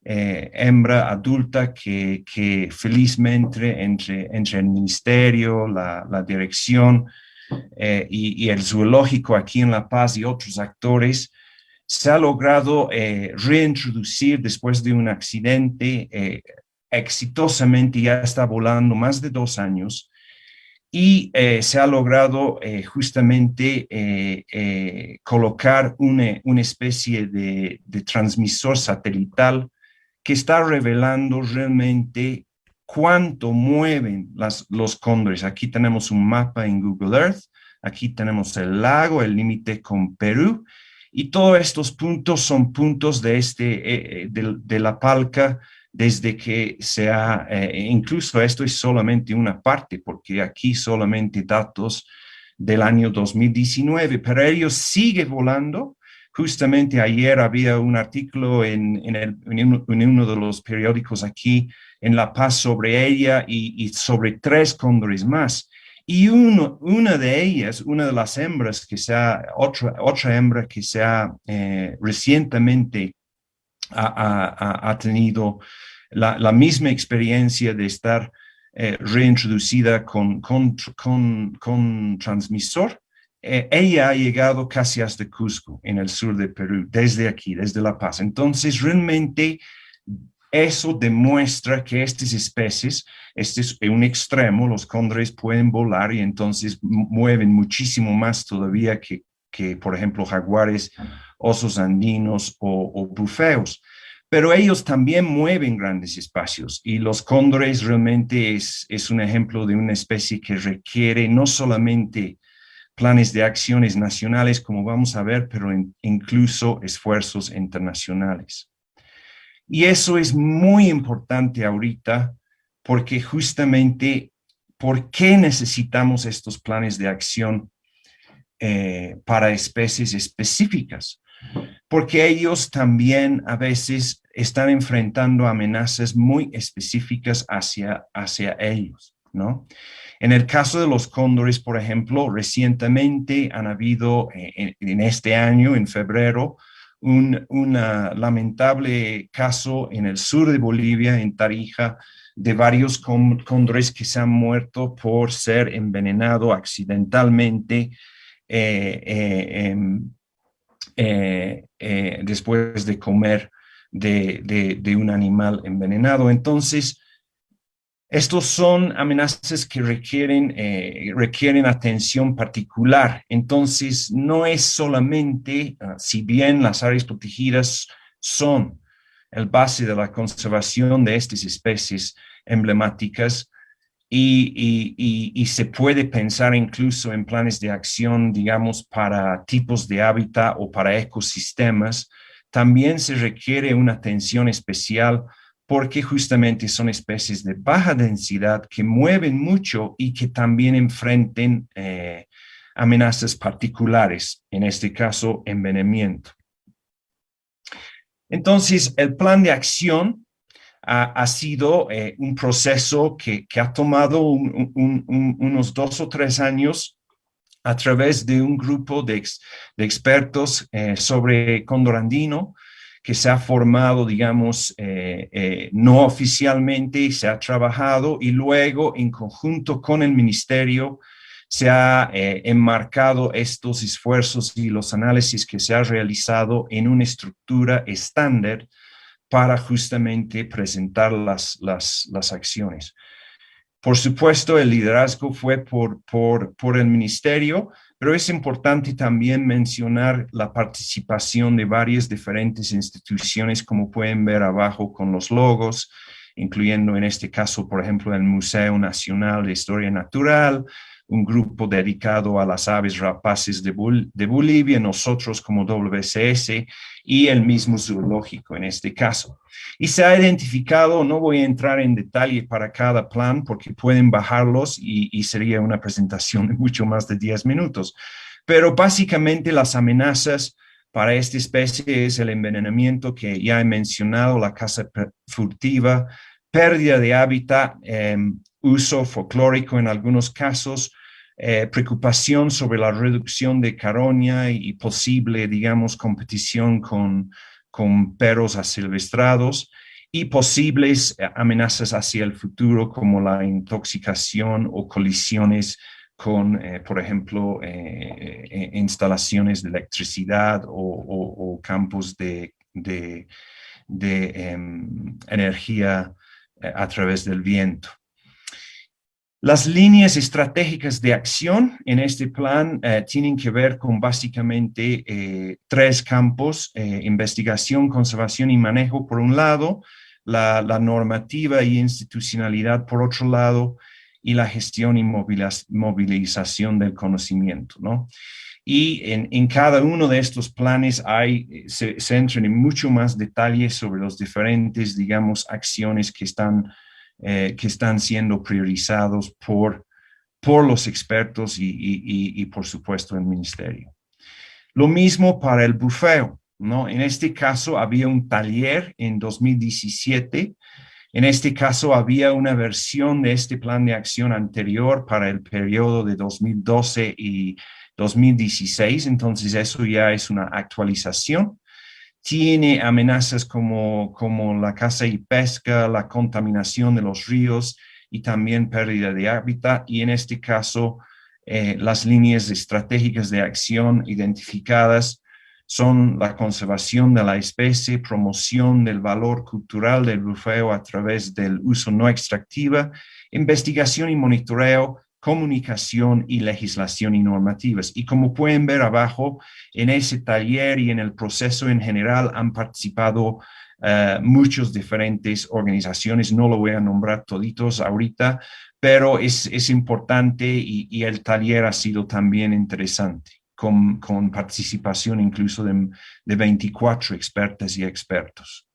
hembra adulta que felizmente entre el ministerio, la dirección y el zoológico aquí en La Paz y otros actores, se ha logrado reintroducir después de un accidente exitosamente. Ya está volando más de 2 años y se ha logrado justamente colocar una especie de transmisor satelital que está revelando realmente cuánto mueven los cóndores. Aquí tenemos un mapa en Google Earth, aquí tenemos el lago, el límite con Perú, y todos estos puntos son puntos de la palca desde que se ha, incluso esto es solamente una parte, porque aquí solamente datos del año 2019, pero ellos siguen volando. Justamente ayer había un artículo en uno de los periódicos aquí en La Paz sobre ella y sobre 3 cóndores más. Y una de ellas, una de las hembras otra hembra que se ha recientemente ha tenido la misma experiencia de estar reintroducida con transmisor. Ella ha llegado casi hasta Cusco, en el sur de Perú, desde aquí, desde La Paz. Entonces, realmente eso demuestra que estas especies, este es un extremo, los cóndores pueden volar y entonces mueven muchísimo más todavía que por ejemplo, jaguares, osos andinos o bufeos. Pero ellos también mueven grandes espacios y los cóndores realmente es un ejemplo de una especie que requiere no solamente planes de acciones nacionales, como vamos a ver, pero incluso esfuerzos internacionales. Y eso es muy importante ahorita porque justamente, ¿por qué necesitamos estos planes de acción para especies específicas? Porque ellos también a veces están enfrentando amenazas muy específicas hacia ellos, ¿no? En el caso de los cóndores, por ejemplo, recientemente han habido, en este año, en febrero, un lamentable caso en el sur de Bolivia, en Tarija, de varios cóndores que se han muerto por ser envenenados accidentalmente después de comer de un animal envenenado. Entonces, estos son amenazas que requieren atención particular. Entonces, no es solamente, si bien las áreas protegidas son el base de la conservación de estas especies emblemáticas, y se puede pensar incluso en planes de acción, digamos, para tipos de hábitat o para ecosistemas, también se requiere una atención especial porque justamente son especies de baja densidad que mueven mucho y que también enfrenten amenazas particulares, en este caso, envenenamiento. Entonces, el plan de acción ha sido un proceso que ha tomado unos 2 o 3 años a través de un grupo de expertos sobre cóndor andino que se ha formado, digamos, no oficialmente, y se ha trabajado y luego en conjunto con el ministerio se ha enmarcado estos esfuerzos y los análisis que se ha realizado en una estructura estándar para justamente presentar las acciones. Por supuesto, el liderazgo fue por el ministerio, pero es importante también mencionar la participación de varias diferentes instituciones, como pueden ver abajo con los logos, incluyendo en este caso, por ejemplo, el Museo Nacional de Historia Natural, un grupo dedicado a las aves rapaces de Bolivia, nosotros como WCS y el mismo zoológico en este caso. Y se ha identificado, no voy a entrar en detalle para cada plan porque pueden bajarlos y sería una presentación de mucho más de 10 minutos, pero básicamente las amenazas para esta especie es el envenenamiento que ya he mencionado, la caza furtiva, pérdida de hábitat, uso folclórico en algunos casos, preocupación sobre la reducción de caroña y posible, digamos, competición con perros asilvestrados y posibles amenazas hacia el futuro como la intoxicación o colisiones con, por ejemplo, instalaciones de electricidad o campos de energía a través del viento. Las líneas estratégicas de acción en este plan tienen que ver con básicamente 3 campos: investigación, conservación y manejo por un lado, la normativa y institucionalidad por otro lado, y la gestión y movilización del conocimiento, ¿no? Y en cada uno de estos planes se entran en mucho más detalle sobre los diferentes, digamos, acciones que están siendo priorizados por los expertos y por supuesto, el ministerio. Lo mismo para el bufeo, ¿no? En este caso había un taller en 2017. En este caso había una versión de este plan de acción anterior para el periodo de 2012 y 2016, entonces eso ya es una actualización. Tiene amenazas como la caza y pesca, la contaminación de los ríos y también pérdida de hábitat, y en este caso las líneas estratégicas de acción identificadas son la conservación de la especie, promoción del valor cultural del bufeo a través del uso no extractiva, investigación y monitoreo, comunicación y legislación y normativas. Y como pueden ver abajo, en ese taller y en el proceso en general han participado muchas diferentes organizaciones. No lo voy a nombrar toditos ahorita, pero es importante y el taller ha sido también interesante, con participación incluso de 24 expertas y expertos.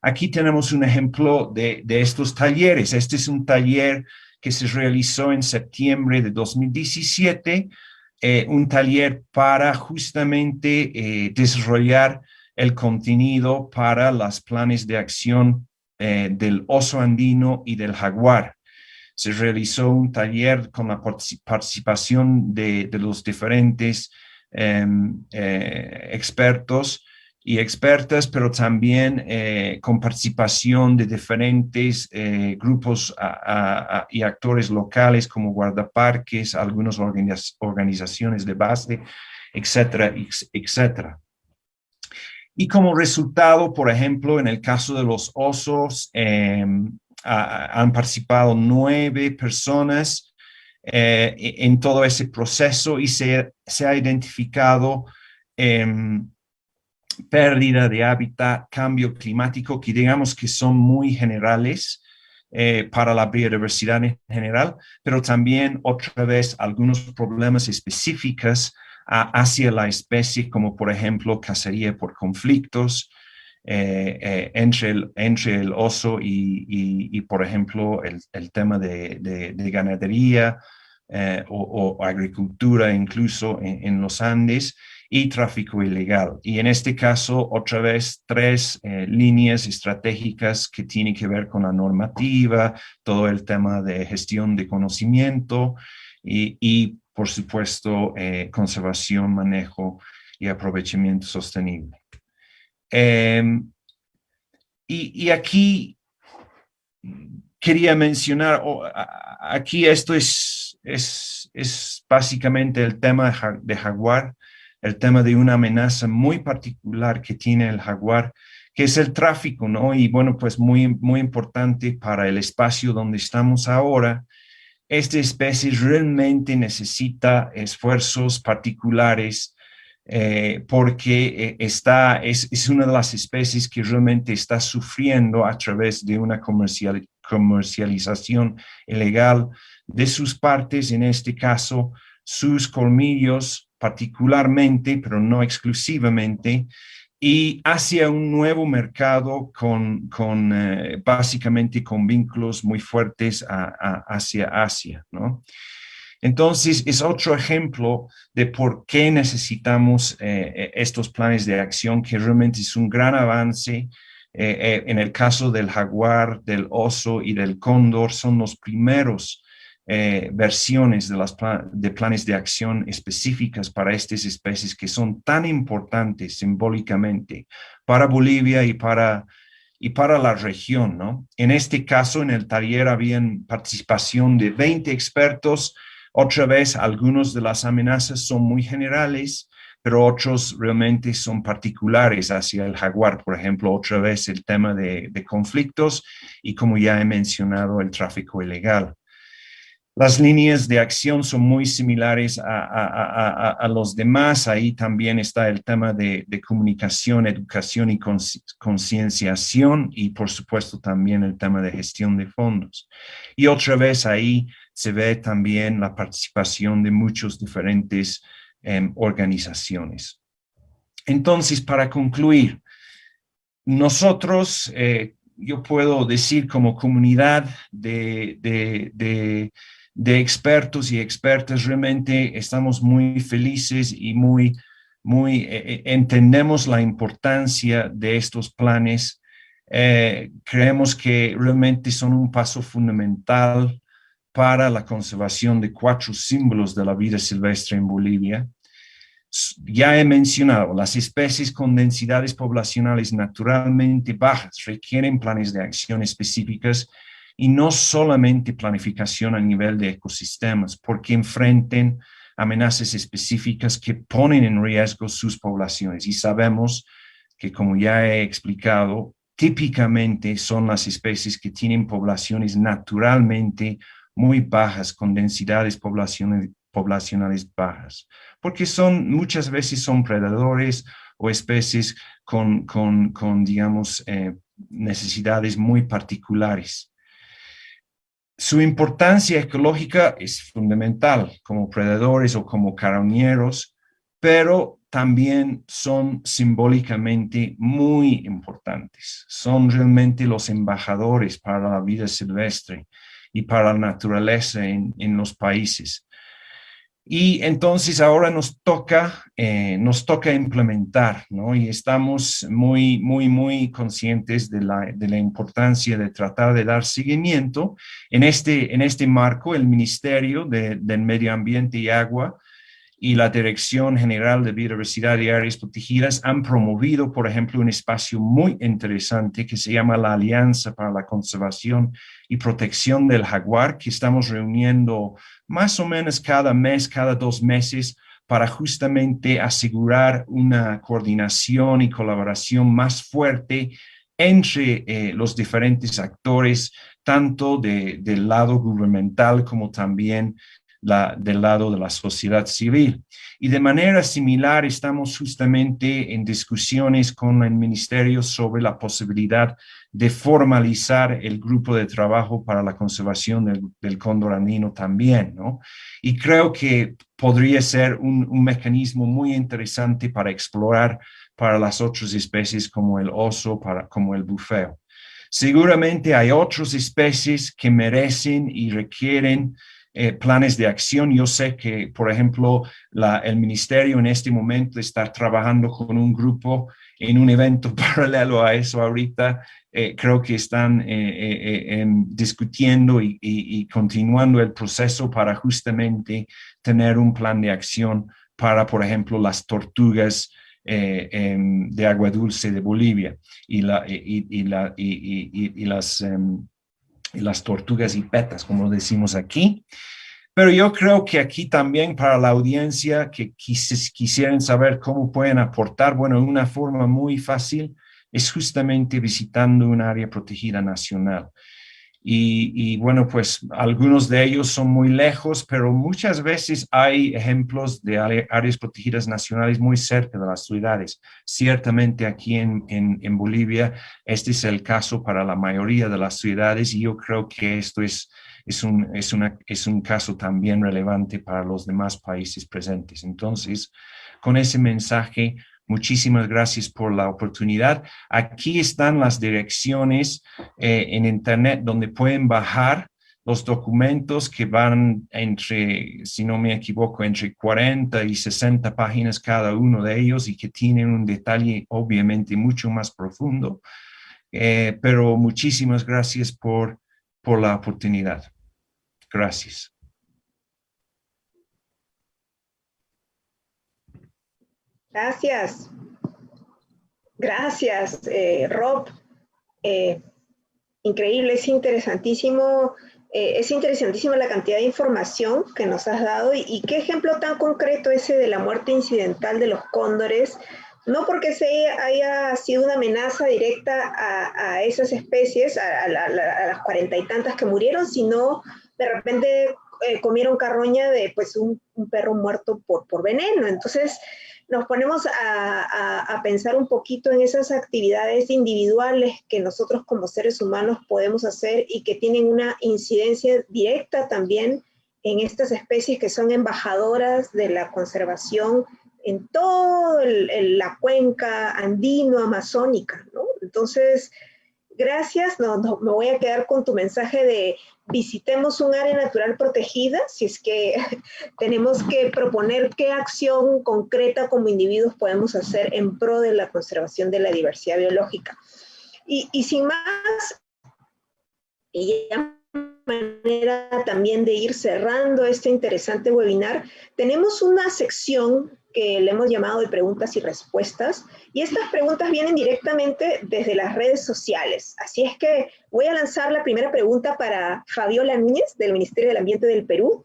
Aquí tenemos un ejemplo de estos talleres. Este es un taller que se realizó en septiembre de 2017, un taller para justamente desarrollar el contenido para los planes de acción del oso andino y del jaguar. Se realizó un taller con la participación de los diferentes expertos y expertas, pero también con participación de diferentes grupos y actores locales como guardaparques, algunas organizaciones de base, etcétera, etcétera. Y como resultado, por ejemplo, en el caso de los osos, han participado 9 personas en todo ese proceso y se ha identificado pérdida de hábitat, cambio climático, que digamos que son muy generales para la biodiversidad en general, pero también otra vez algunos problemas específicos hacia la especie, como por ejemplo cacería por conflictos entre el oso y por ejemplo, el tema de ganadería o agricultura incluso en los Andes, y tráfico ilegal. Y en este caso, otra vez, 3 líneas estratégicas que tienen que ver con la normativa, todo el tema de gestión de conocimiento y por supuesto, conservación, manejo y aprovechamiento sostenible. Y aquí quería mencionar, aquí esto es básicamente el tema de jaguar, el tema de una amenaza muy particular que tiene el jaguar, que es el tráfico, ¿no? Y bueno, pues muy, muy importante para el espacio donde estamos ahora. Esta especie realmente necesita esfuerzos particulares porque es una de las especies que realmente está sufriendo a través de una comercialización ilegal de sus partes, en este caso, sus colmillos particularmente, pero no exclusivamente, y hacia un nuevo mercado básicamente con vínculos muy fuertes hacia Asia, ¿no? Entonces, es otro ejemplo de por qué necesitamos estos planes de acción, que realmente es un gran avance. En el caso del jaguar, del oso y del cóndor, son los primeros versiones de planes de acción específicas para estas especies que son tan importantes simbólicamente para Bolivia y para la región, ¿no? En este caso, en el taller habían participación de 20 expertos. Otra vez, algunas de las amenazas son muy generales, pero otros realmente son particulares hacia el jaguar. Por ejemplo, otra vez el tema de conflictos y, como ya he mencionado, el tráfico ilegal. Las líneas de acción son muy similares a los demás. Ahí también está el tema de comunicación, educación y concienciación, y por supuesto también el tema de gestión de fondos. Y otra vez ahí se ve también la participación de muchas diferentes organizaciones. Entonces, para concluir, nosotros, yo puedo decir como comunidad de expertos y expertas, realmente estamos muy felices y entendemos la importancia de estos planes. Creemos que realmente son un paso fundamental para la conservación de 4 símbolos de la vida silvestre en Bolivia. Ya he mencionado, las especies con densidades poblacionales naturalmente bajas requieren planes de acción específicas y no solamente planificación a nivel de ecosistemas, porque enfrentan amenazas específicas que ponen en riesgo sus poblaciones. Y sabemos que, como ya he explicado, típicamente son las especies que tienen poblaciones naturalmente muy bajas, con densidades poblacionales bajas, porque muchas veces son predadores o especies con digamos, necesidades muy particulares. Su importancia ecológica es fundamental como predadores o como carroñeros, pero también son simbólicamente muy importantes. Son realmente los embajadores para la vida silvestre y para la naturaleza en los países. Y entonces ahora nos toca implementar, ¿no? Y estamos muy conscientes de la importancia de tratar de dar seguimiento. En este marco, el Ministerio del Medio Ambiente y Agua y la Dirección General de Biodiversidad y Áreas Protegidas han promovido, por ejemplo, un espacio muy interesante que se llama la Alianza para la Conservación y Protección del Jaguar, que estamos reuniendo más o menos cada mes, cada 2 meses, para justamente asegurar una coordinación y colaboración más fuerte entre los diferentes actores, tanto del lado gubernamental como también del lado de la sociedad civil. Y de manera similar estamos justamente en discusiones con el Ministerio sobre la posibilidad de formalizar el grupo de trabajo para la conservación del cóndor andino también, ¿no? Y creo que podría ser un mecanismo muy interesante para explorar para las otras especies como el oso, como el bufeo. Seguramente hay otras especies que merecen y requieren planes de acción. Yo sé que, por ejemplo, el Ministerio en este momento está trabajando con un grupo en un evento paralelo a eso ahorita. Creo que están discutiendo y continuando el proceso para justamente tener un plan de acción para, por ejemplo, las tortugas de agua dulce de Bolivia y las tortugas y petas, como decimos aquí. Pero yo creo que aquí también para la audiencia que quisieran saber cómo pueden aportar, bueno, una forma muy fácil es justamente visitando un área protegida nacional. Y bueno, pues algunos de ellos son muy lejos, pero muchas veces hay ejemplos de áreas protegidas nacionales muy cerca de las ciudades. Ciertamente aquí en Bolivia, este es el caso para la mayoría de las ciudades y yo creo que esto es un caso también relevante para los demás países presentes. Entonces, con ese mensaje, muchísimas gracias por la oportunidad. Aquí están las direcciones en internet donde pueden bajar los documentos que van entre, si no me equivoco, entre 40 y 60 páginas cada uno de ellos y que tienen un detalle obviamente mucho más profundo. Pero muchísimas gracias por la oportunidad. Gracias. Gracias. Gracias, Rob. Increíble, es interesantísimo la cantidad de información que nos has dado y qué ejemplo tan concreto ese de la muerte incidental de los cóndores, no porque haya sido una amenaza directa a esas especies, a las 40 y tantas que murieron, sino de repente comieron carroña de pues un perro muerto por veneno. Entonces, nos ponemos a pensar un poquito en esas actividades individuales que nosotros como seres humanos podemos hacer y que tienen una incidencia directa también en estas especies que son embajadoras de la conservación en toda la cuenca andino-amazónica, ¿no? Entonces, gracias, me voy a quedar con tu mensaje de visitemos un área natural protegida, si es que tenemos que proponer qué acción concreta como individuos podemos hacer en pro de la conservación de la diversidad biológica. Y sin más, y ya manera también de ir cerrando este interesante webinar, tenemos una sección que le hemos llamado de preguntas y respuestas, y estas preguntas vienen directamente desde las redes sociales. Así es que voy a lanzar la primera pregunta para Fabiola Núñez, del Ministerio del Ambiente del Perú,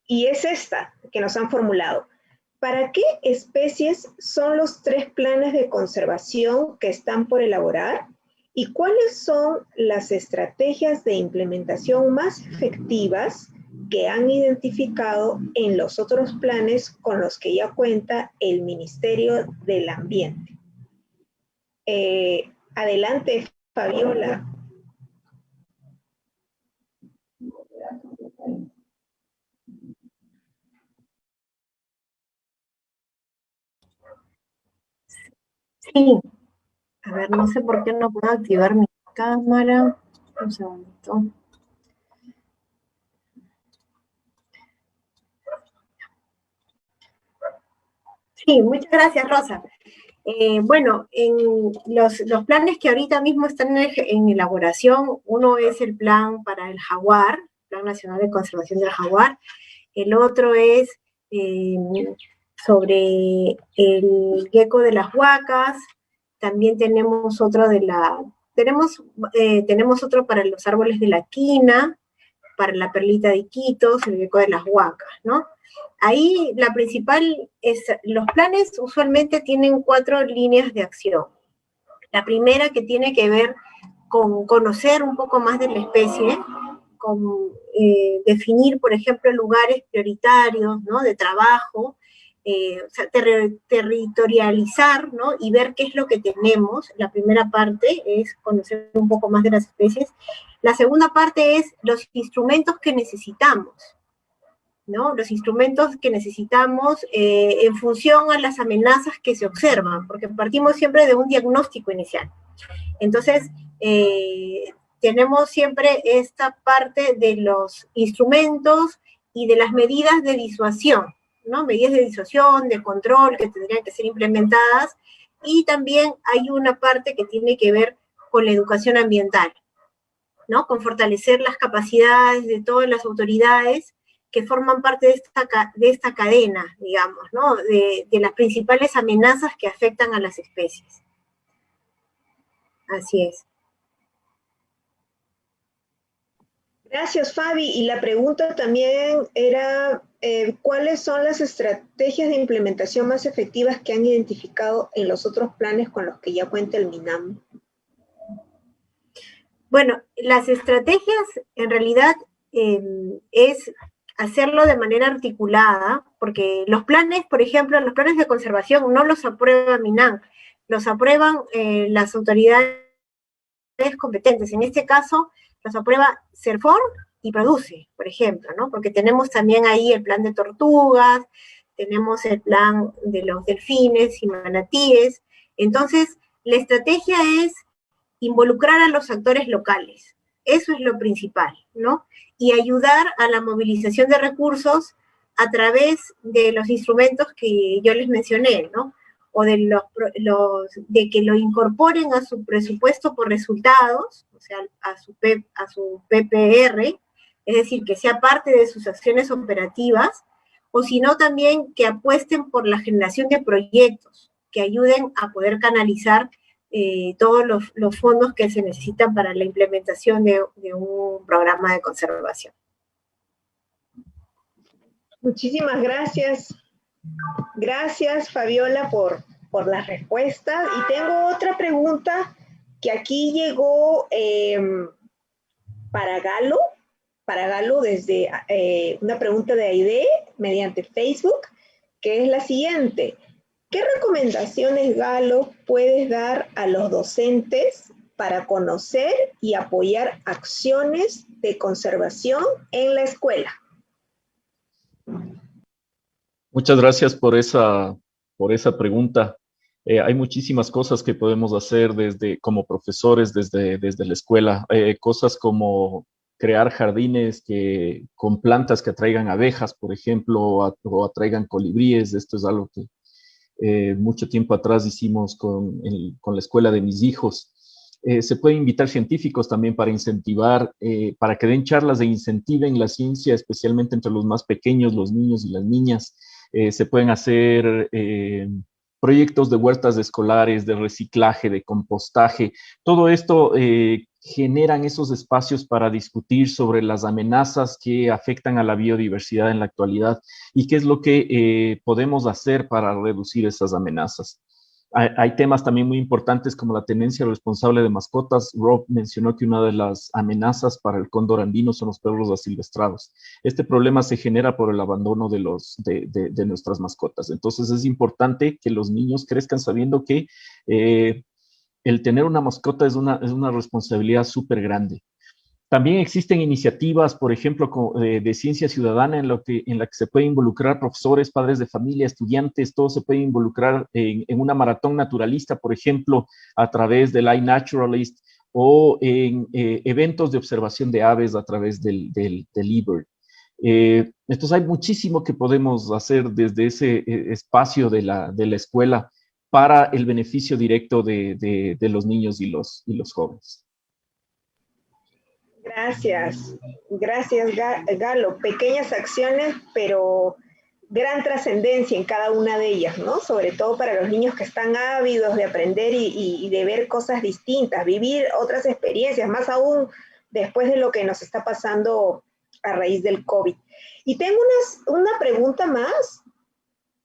y es esta que nos han formulado. ¿Para qué especies son los 3 planes de conservación que están por elaborar? ¿Y cuáles son las estrategias de implementación más efectivas que han identificado en los otros planes con los que ya cuenta el Ministerio del Ambiente? Adelante, Fabiola. Sí. A ver, no sé por qué no puedo activar mi cámara. Un segundito. Sí, muchas gracias, Rosa. Bueno, en los planes que ahorita mismo están en elaboración, uno es el plan para el jaguar, Plan Nacional de Conservación del Jaguar. El otro es sobre el gecko de las huacas. También tenemos otro tenemos otro para los árboles de la quina, para la perlita de Iquitos, el gecko de las huacas, ¿no? Ahí la principal es, los planes usualmente tienen 4 líneas de acción. La primera que tiene que ver con conocer un poco más de la especie, con definir, por ejemplo, lugares prioritarios, ¿no?, de trabajo, o sea, territorializar, ¿no?, y ver qué es lo que tenemos. La primera parte es conocer un poco más de las especies. La segunda parte es los instrumentos que necesitamos, ¿no? Los instrumentos que necesitamos en función a las amenazas que se observan, porque partimos siempre de un diagnóstico inicial. Entonces, tenemos siempre esta parte de los instrumentos y de las medidas de disuasión, ¿no? Medidas de disuasión, de control que tendrían que ser implementadas, y también hay una parte que tiene que ver con la educación ambiental, ¿no? Con fortalecer las capacidades de todas las autoridades que forman parte de esta cadena, digamos, ¿no?, de las principales amenazas que afectan a las especies. Así es. Gracias, Fabi. Y la pregunta también era, ¿cuáles son las estrategias de implementación más efectivas que han identificado en los otros planes con los que ya cuenta el MINAM? Bueno, las estrategias en realidad es hacerlo de manera articulada, porque los planes, por ejemplo, los planes de conservación no los aprueba MINAM, los aprueban las autoridades competentes. En este caso, los aprueba CERFOR y PRODUCE, por ejemplo, ¿no? Porque tenemos también ahí el plan de tortugas, tenemos el plan de los delfines y manatíes. Entonces, la estrategia es involucrar a los actores locales. Eso es lo principal, ¿no? Y ayudar a la movilización de recursos a través de los instrumentos que yo les mencioné, ¿no? O de de que lo incorporen a su presupuesto por resultados, o sea, a su PPR, es decir, que sea parte de sus acciones operativas, o si no también que apuesten por la generación de proyectos que ayuden a poder canalizar todos los fondos que se necesitan para la implementación de un programa de conservación. Muchísimas gracias. Gracias, Fabiola, por las respuestas. Y tengo otra pregunta que aquí llegó para Galo, desde una pregunta de Aide mediante Facebook, que es la siguiente. ¿Qué ¿Qué recomendaciones, Galo, puedes dar a los docentes para conocer y apoyar acciones de conservación en la escuela? Muchas gracias por esa pregunta. Hay muchísimas cosas que podemos hacer como profesores desde la escuela. Cosas como crear jardines con plantas que atraigan abejas, por ejemplo, o atraigan colibríes. Esto es algo que mucho tiempo atrás hicimos con la escuela de mis hijos. Se pueden invitar científicos también para incentivar, para que den charlas e incentiven la ciencia, especialmente entre los más pequeños, los niños y las niñas. Se pueden hacer proyectos de huertas escolares, de reciclaje, de compostaje. Todo esto generan esos espacios para discutir sobre las amenazas que afectan a la biodiversidad en la actualidad y qué es lo que podemos hacer para reducir esas amenazas. Hay temas también muy importantes como la tenencia responsable de mascotas. Rob mencionó que una de las amenazas para el cóndor andino son los perros asilvestrados. Este problema se genera por el abandono de nuestras mascotas. Entonces es importante que los niños crezcan sabiendo que el tener una mascota es una responsabilidad súper grande. También existen iniciativas, por ejemplo, de ciencia ciudadana en la que se puede involucrar profesores, padres de familia, estudiantes, todos se pueden involucrar en una maratón naturalista, por ejemplo, a través del iNaturalist o en eventos de observación de aves a través del eBird. Entonces hay muchísimo que podemos hacer desde ese espacio de la escuela para el beneficio directo de los niños y los jóvenes. Gracias Galo. Pequeñas acciones, pero gran trascendencia en cada una de ellas, ¿no? Sobre todo para los niños que están ávidos de aprender y de ver cosas distintas, vivir otras experiencias, más aún después de lo que nos está pasando a raíz del COVID. Y tengo una pregunta más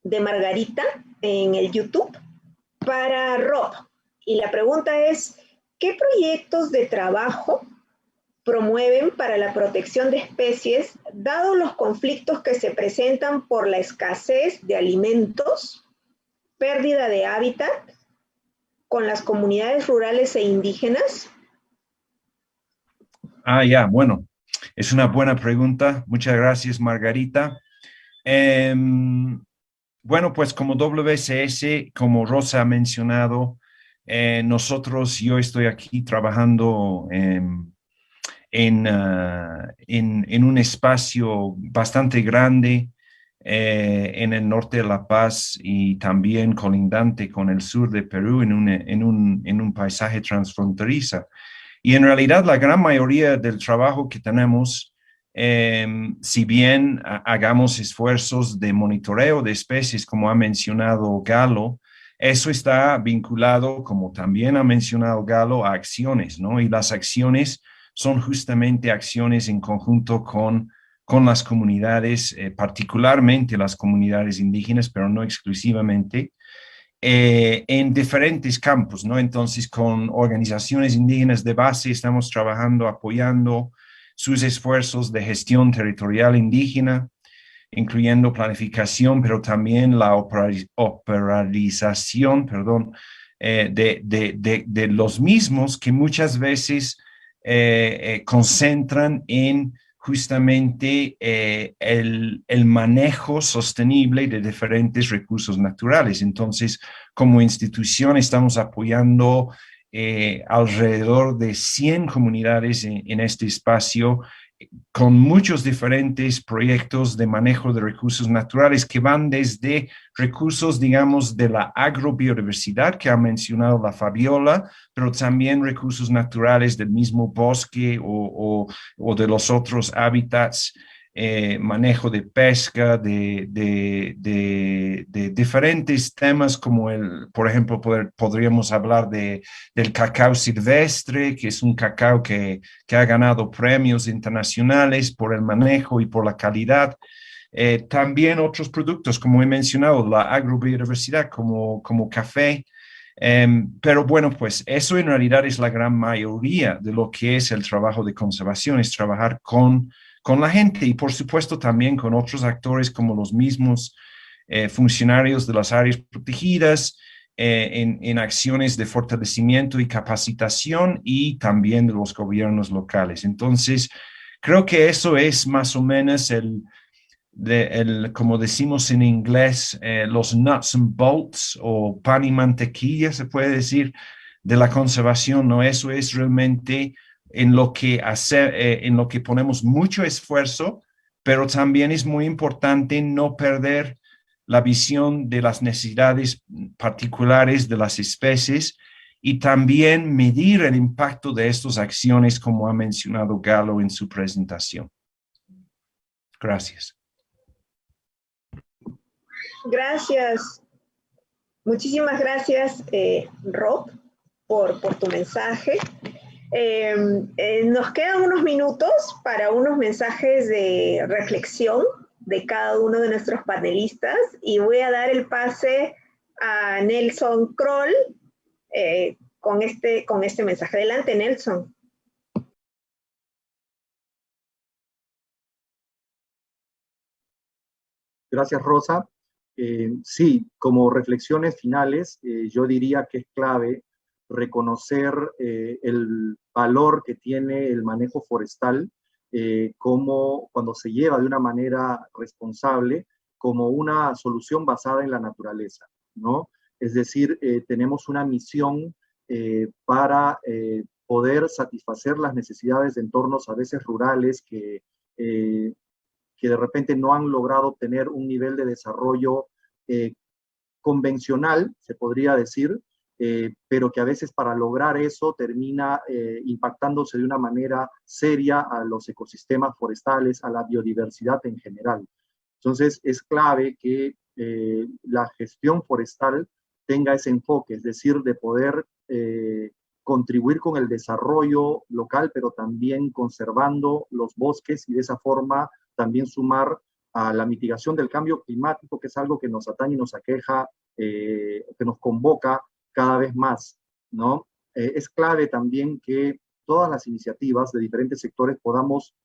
de Margarita en el YouTube para Rob. Y la pregunta es, ¿qué proyectos de trabajo promueven para la protección de especies, dado los conflictos que se presentan por la escasez de alimentos, pérdida de hábitat, con las comunidades rurales e indígenas? Bueno, es una buena pregunta. Muchas gracias, Margarita. Bueno, pues como WCS, como Rosa ha mencionado, yo estoy aquí trabajando en un espacio bastante grande en el norte de La Paz y también colindante con el sur de Perú en un paisaje transfronterizo. Y en realidad la gran mayoría del trabajo que tenemos, si bien hagamos esfuerzos de monitoreo de especies, como ha mencionado Galo, eso está vinculado, como también ha mencionado Galo, a acciones, ¿no? Y las acciones son justamente acciones en conjunto con las comunidades, particularmente las comunidades indígenas, pero no exclusivamente, en diferentes campos, ¿no? Entonces, con organizaciones indígenas de base estamos trabajando, apoyando sus esfuerzos de gestión territorial indígena, incluyendo planificación, pero también la operalización, de los mismos que muchas veces concentran en justamente el manejo sostenible de diferentes recursos naturales. Entonces, como institución estamos apoyando alrededor de 100 comunidades en este espacio, con muchos diferentes proyectos de manejo de recursos naturales que van desde recursos, digamos, de la agrobiodiversidad que ha mencionado la Fabiola, pero también recursos naturales del mismo bosque o de los otros hábitats, manejo de pesca, de diferentes temas como por ejemplo, podríamos hablar del cacao silvestre, que es un cacao que ha ganado premios internacionales por el manejo y por la calidad. También otros productos, como he mencionado, la agrobiodiversidad como café. Pero bueno, pues eso en realidad es la gran mayoría de lo que es el trabajo de conservación, es trabajar con la gente y por supuesto también con otros actores como los mismos funcionarios de las áreas protegidas, en acciones de fortalecimiento y capacitación y también de los gobiernos locales. Entonces, creo que eso es más o menos como decimos en inglés, los nuts and bolts o pan y mantequilla, se puede decir, de la conservación, ¿no? Eso es realmente en lo que ponemos mucho esfuerzo, pero también es muy importante no perder la visión de las necesidades particulares de las especies y también medir el impacto de estas acciones, como ha mencionado Galo en su presentación. Gracias. Gracias. Muchísimas gracias, Rob, por tu mensaje. Nos quedan unos minutos para unos mensajes de reflexión de cada uno de nuestros panelistas y voy a dar el pase a Nelson Kroll con este mensaje. Adelante, Nelson. Gracias, Rosa. Sí, como reflexiones finales, yo diría que es clave reconocer el valor que tiene el manejo forestal como cuando se lleva de una manera responsable, como una solución basada en la naturaleza, ¿no? Es decir, tenemos una misión para poder satisfacer las necesidades de entornos a veces rurales que de repente no han logrado obtener un nivel de desarrollo convencional, se podría decir, pero que a veces para lograr eso termina impactándose de una manera seria a los ecosistemas forestales, a la biodiversidad en general. Entonces, es clave que la gestión forestal tenga ese enfoque, es decir, de poder contribuir con el desarrollo local, pero también conservando los bosques y de esa forma también sumar a la mitigación del cambio climático, que es algo que nos atañe y nos aqueja, que nos convoca cada vez más, ¿no? Es clave también que todas las iniciativas de diferentes sectores podamos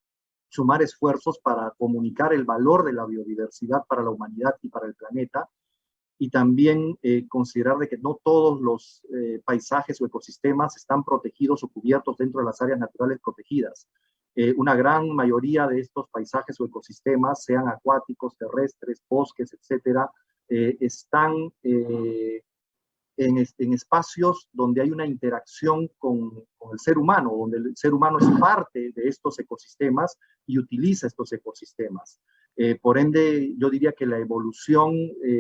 sumar esfuerzos para comunicar el valor de la biodiversidad para la humanidad y para el planeta, y también considerar de que no todos los paisajes o ecosistemas están protegidos o cubiertos dentro de las áreas naturales protegidas. Una gran mayoría de estos paisajes o ecosistemas, sean acuáticos, terrestres, bosques, etcétera, están en espacios donde hay una interacción con el ser humano, donde el ser humano es parte de estos ecosistemas y utiliza estos ecosistemas. Por ende, yo diría que la evolución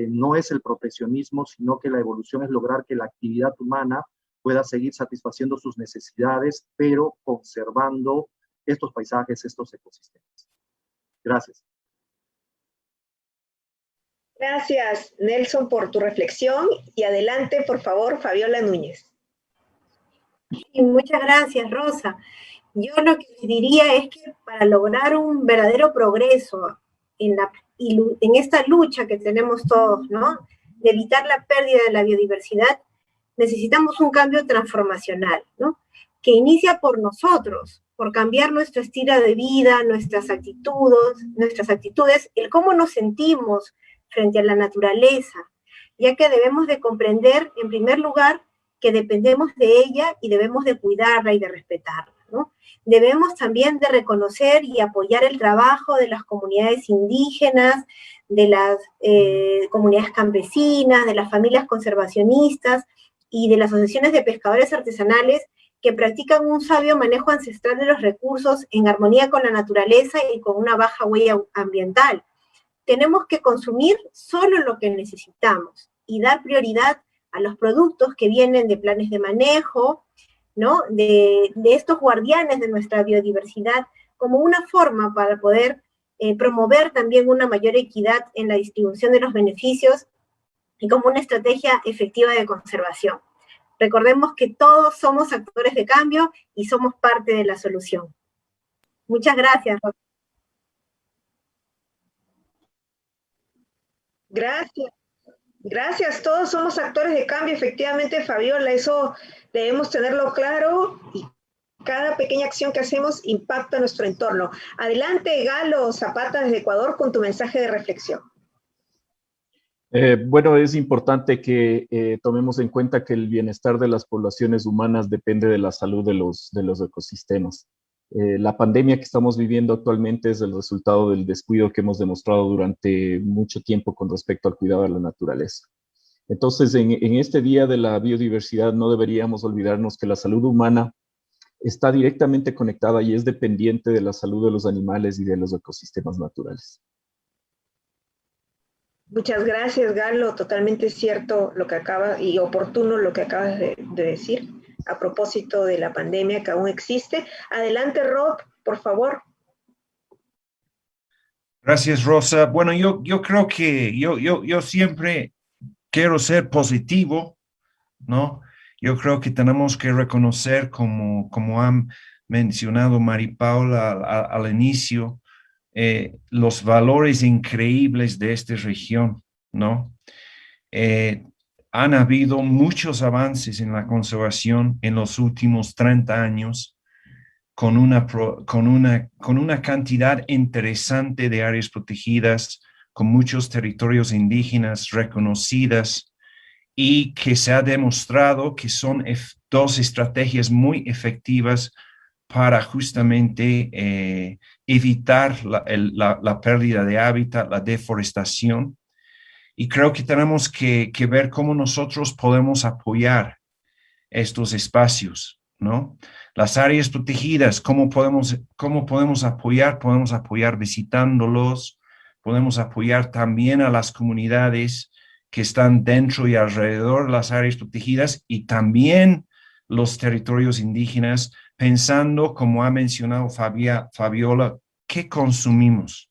no es el proteccionismo, sino que la evolución es lograr que la actividad humana pueda seguir satisfaciendo sus necesidades, pero conservando estos paisajes, estos ecosistemas. Gracias. Gracias, Nelson, por tu reflexión. Y adelante, por favor, Fabiola Núñez. Sí, muchas gracias, Rosa. Yo lo que les diría es que para lograr un verdadero progreso en esta lucha que tenemos todos, ¿no?, de evitar la pérdida de la biodiversidad, necesitamos un cambio transformacional, ¿no?, que inicia por nosotros, por cambiar nuestro estilo de vida, nuestras actitudes, el cómo nos sentimos frente a la naturaleza, ya que debemos de comprender, en primer lugar, que dependemos de ella y debemos de cuidarla y de respetarla, ¿no? Debemos también de reconocer y apoyar el trabajo de las comunidades indígenas, de las comunidades campesinas, de las familias conservacionistas y de las asociaciones de pescadores artesanales que practican un sabio manejo ancestral de los recursos en armonía con la naturaleza y con una baja huella ambiental. Tenemos que consumir solo lo que necesitamos y dar prioridad a los productos que vienen de planes de manejo, ¿no?, de estos guardianes de nuestra biodiversidad, como una forma para poder promover también una mayor equidad en la distribución de los beneficios y como una estrategia efectiva de conservación. Recordemos que todos somos actores de cambio y somos parte de la solución. Muchas gracias. Gracias. Gracias, todos somos actores de cambio, efectivamente, Fabiola, eso debemos tenerlo claro y cada pequeña acción que hacemos impacta nuestro entorno. Adelante, Galo Zapata, desde Ecuador, con tu mensaje de reflexión. Bueno, es importante que tomemos en cuenta que el bienestar de las poblaciones humanas depende de la salud de los ecosistemas. La pandemia que estamos viviendo actualmente es el resultado del descuido que hemos demostrado durante mucho tiempo con respecto al cuidado de la naturaleza. Entonces, en este Día de la Biodiversidad no deberíamos olvidarnos que la salud humana está directamente conectada y es dependiente de la salud de los animales y de los ecosistemas naturales. Muchas gracias, Galo. Totalmente cierto lo que acabas y oportuno lo que acabas de decir a propósito de la pandemia que aún existe. Adelante, Rob, por favor. Gracias, Rosa. Bueno, yo creo que yo siempre quiero ser positivo, ¿no? Yo creo que tenemos que reconocer, como han mencionado Mari Paula al inicio, los valores increíbles de esta región, ¿no? Han habido muchos avances en la conservación en los últimos 30 años, con una cantidad interesante de áreas protegidas, con muchos territorios indígenas reconocidas, y que se ha demostrado que son dos estrategias muy efectivas para justamente evitar la pérdida de hábitat, la deforestación. Y creo que tenemos que ver cómo nosotros podemos apoyar estos espacios, ¿no? Las áreas protegidas, ¿cómo podemos apoyar? Podemos apoyar visitándolos, podemos apoyar también a las comunidades que están dentro y alrededor de las áreas protegidas y también los territorios indígenas, pensando, como ha mencionado Fabiola, ¿qué consumimos?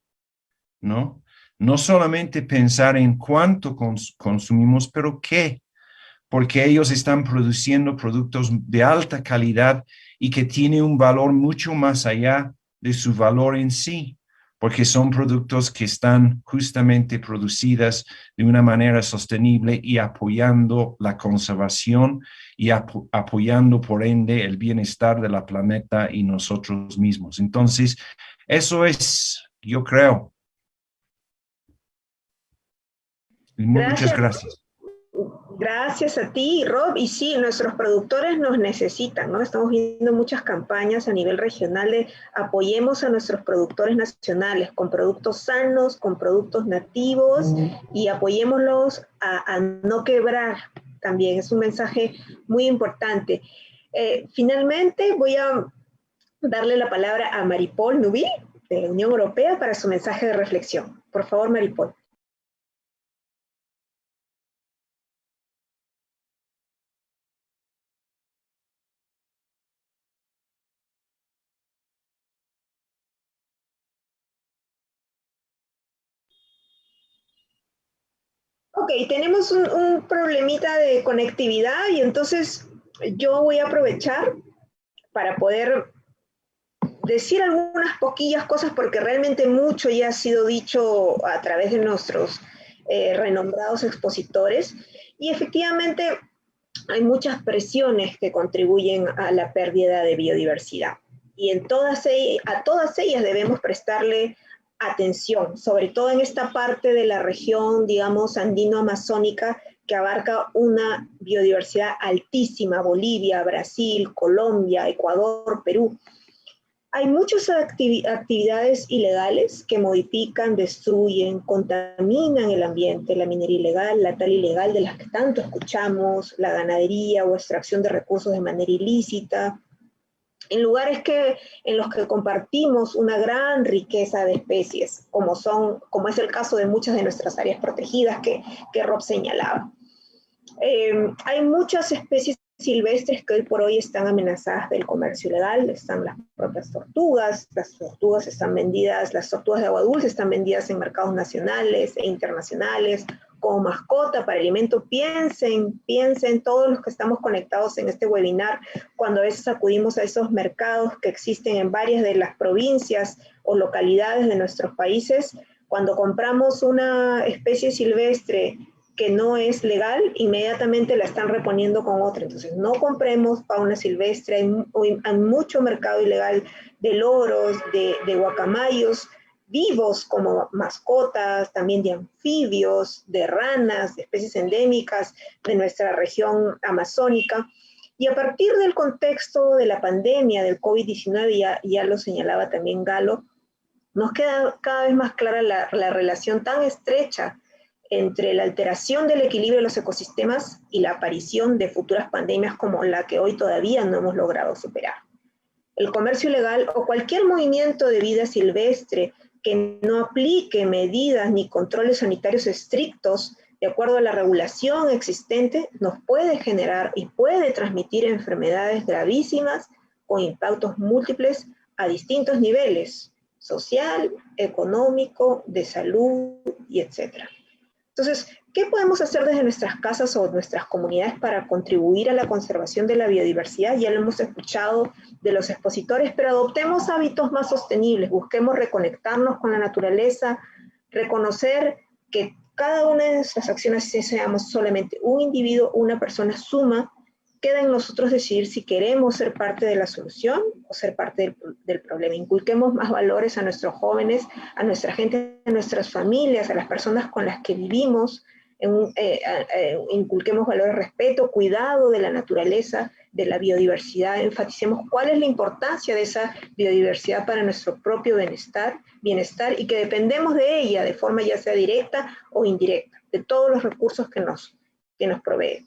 ¿No? No solamente pensar en cuánto consumimos, pero qué, porque ellos están produciendo productos de alta calidad y que tienen un valor mucho más allá de su valor en sí, porque son productos que están justamente producidas de una manera sostenible y apoyando la conservación y apoyando por ende el bienestar de la planeta y nosotros mismos. Entonces, eso es, yo creo. Muchas gracias. Gracias a ti, Rob. Y sí, nuestros productores nos necesitan, ¿no? Estamos viendo muchas campañas a nivel regional de apoyemos a nuestros productores nacionales con productos sanos, con productos nativos y apoyémoslos a no quebrar también. Es un mensaje muy importante. Finalmente voy a darle la palabra a Maripol Nubil de la Unión Europea para su mensaje de reflexión. Por favor, Maripol. Ok, tenemos un problemita de conectividad y entonces yo voy a aprovechar para poder decir algunas poquillas cosas porque realmente mucho ya ha sido dicho a través de nuestros renombrados expositores y efectivamente hay muchas presiones que contribuyen a la pérdida de biodiversidad y a todas ellas debemos prestarle atención, sobre todo en esta parte de la región, digamos, andino-amazónica, que abarca una biodiversidad altísima, Bolivia, Brasil, Colombia, Ecuador, Perú. Hay muchas actividades ilegales que modifican, destruyen, contaminan el ambiente, la minería ilegal, la tala ilegal de las que tanto escuchamos, la ganadería o extracción de recursos de manera ilícita, en lugares en los que compartimos una gran riqueza de especies, como es el caso de muchas de nuestras áreas protegidas que Rob señalaba. Hay muchas especies silvestres que hoy por hoy están amenazadas del comercio ilegal, están las propias tortugas, las tortugas de agua dulce están vendidas en mercados nacionales e internacionales, como mascota, para alimento. Piensen todos los que estamos conectados en este webinar, cuando a veces acudimos a esos mercados que existen en varias de las provincias o localidades de nuestros países, cuando compramos una especie silvestre que no es legal, inmediatamente la están reponiendo con otra. Entonces, no compremos fauna silvestre, hay mucho mercado ilegal de loros, de guacamayos, vivos como mascotas, también de anfibios, de ranas, de especies endémicas de nuestra región amazónica. Y a partir del contexto de la pandemia del COVID-19, ya lo señalaba también Galo, nos queda cada vez más clara la relación tan estrecha entre la alteración del equilibrio de los ecosistemas y la aparición de futuras pandemias como la que hoy todavía no hemos logrado superar. El comercio ilegal o cualquier movimiento de vida silvestre que no aplique medidas ni controles sanitarios estrictos de acuerdo a la regulación existente nos puede generar y puede transmitir enfermedades gravísimas con impactos múltiples a distintos niveles: social, económico, de salud y etc. Entonces, ¿qué podemos hacer desde nuestras casas o nuestras comunidades para contribuir a la conservación de la biodiversidad? Ya lo hemos escuchado de los expositores, pero adoptemos hábitos más sostenibles, busquemos reconectarnos con la naturaleza, reconocer que cada una de nuestras acciones, si seamos solamente un individuo, una persona, suma. Queda en nosotros decidir si queremos ser parte de la solución o ser parte del problema. Inculquemos más valores a nuestros jóvenes, a nuestra gente, a nuestras familias, a las personas con las que vivimos. Inculquemos valores de respeto, cuidado de la naturaleza, de la biodiversidad. Enfaticemos cuál es la importancia de esa biodiversidad para nuestro propio bienestar y que dependemos de ella de forma ya sea directa o indirecta, de todos los recursos que nos provee.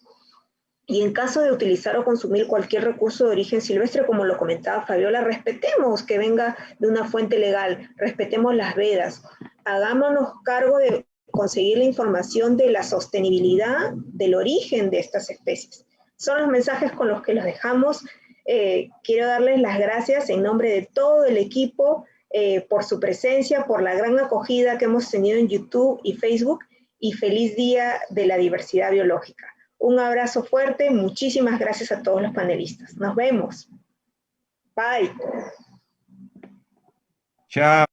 Y en caso de utilizar o consumir cualquier recurso de origen silvestre, como lo comentaba Fabiola, respetemos que venga de una fuente legal, respetemos las vedas, hagámonos cargo de conseguir la información de la sostenibilidad del origen de estas especies. Son los mensajes con los que los dejamos. Quiero darles las gracias en nombre de todo el equipo por su presencia, por la gran acogida que hemos tenido en YouTube y Facebook, y feliz Día de la Diversidad Biológica. Un abrazo fuerte, muchísimas gracias a todos los panelistas. Nos vemos. Bye. Chao.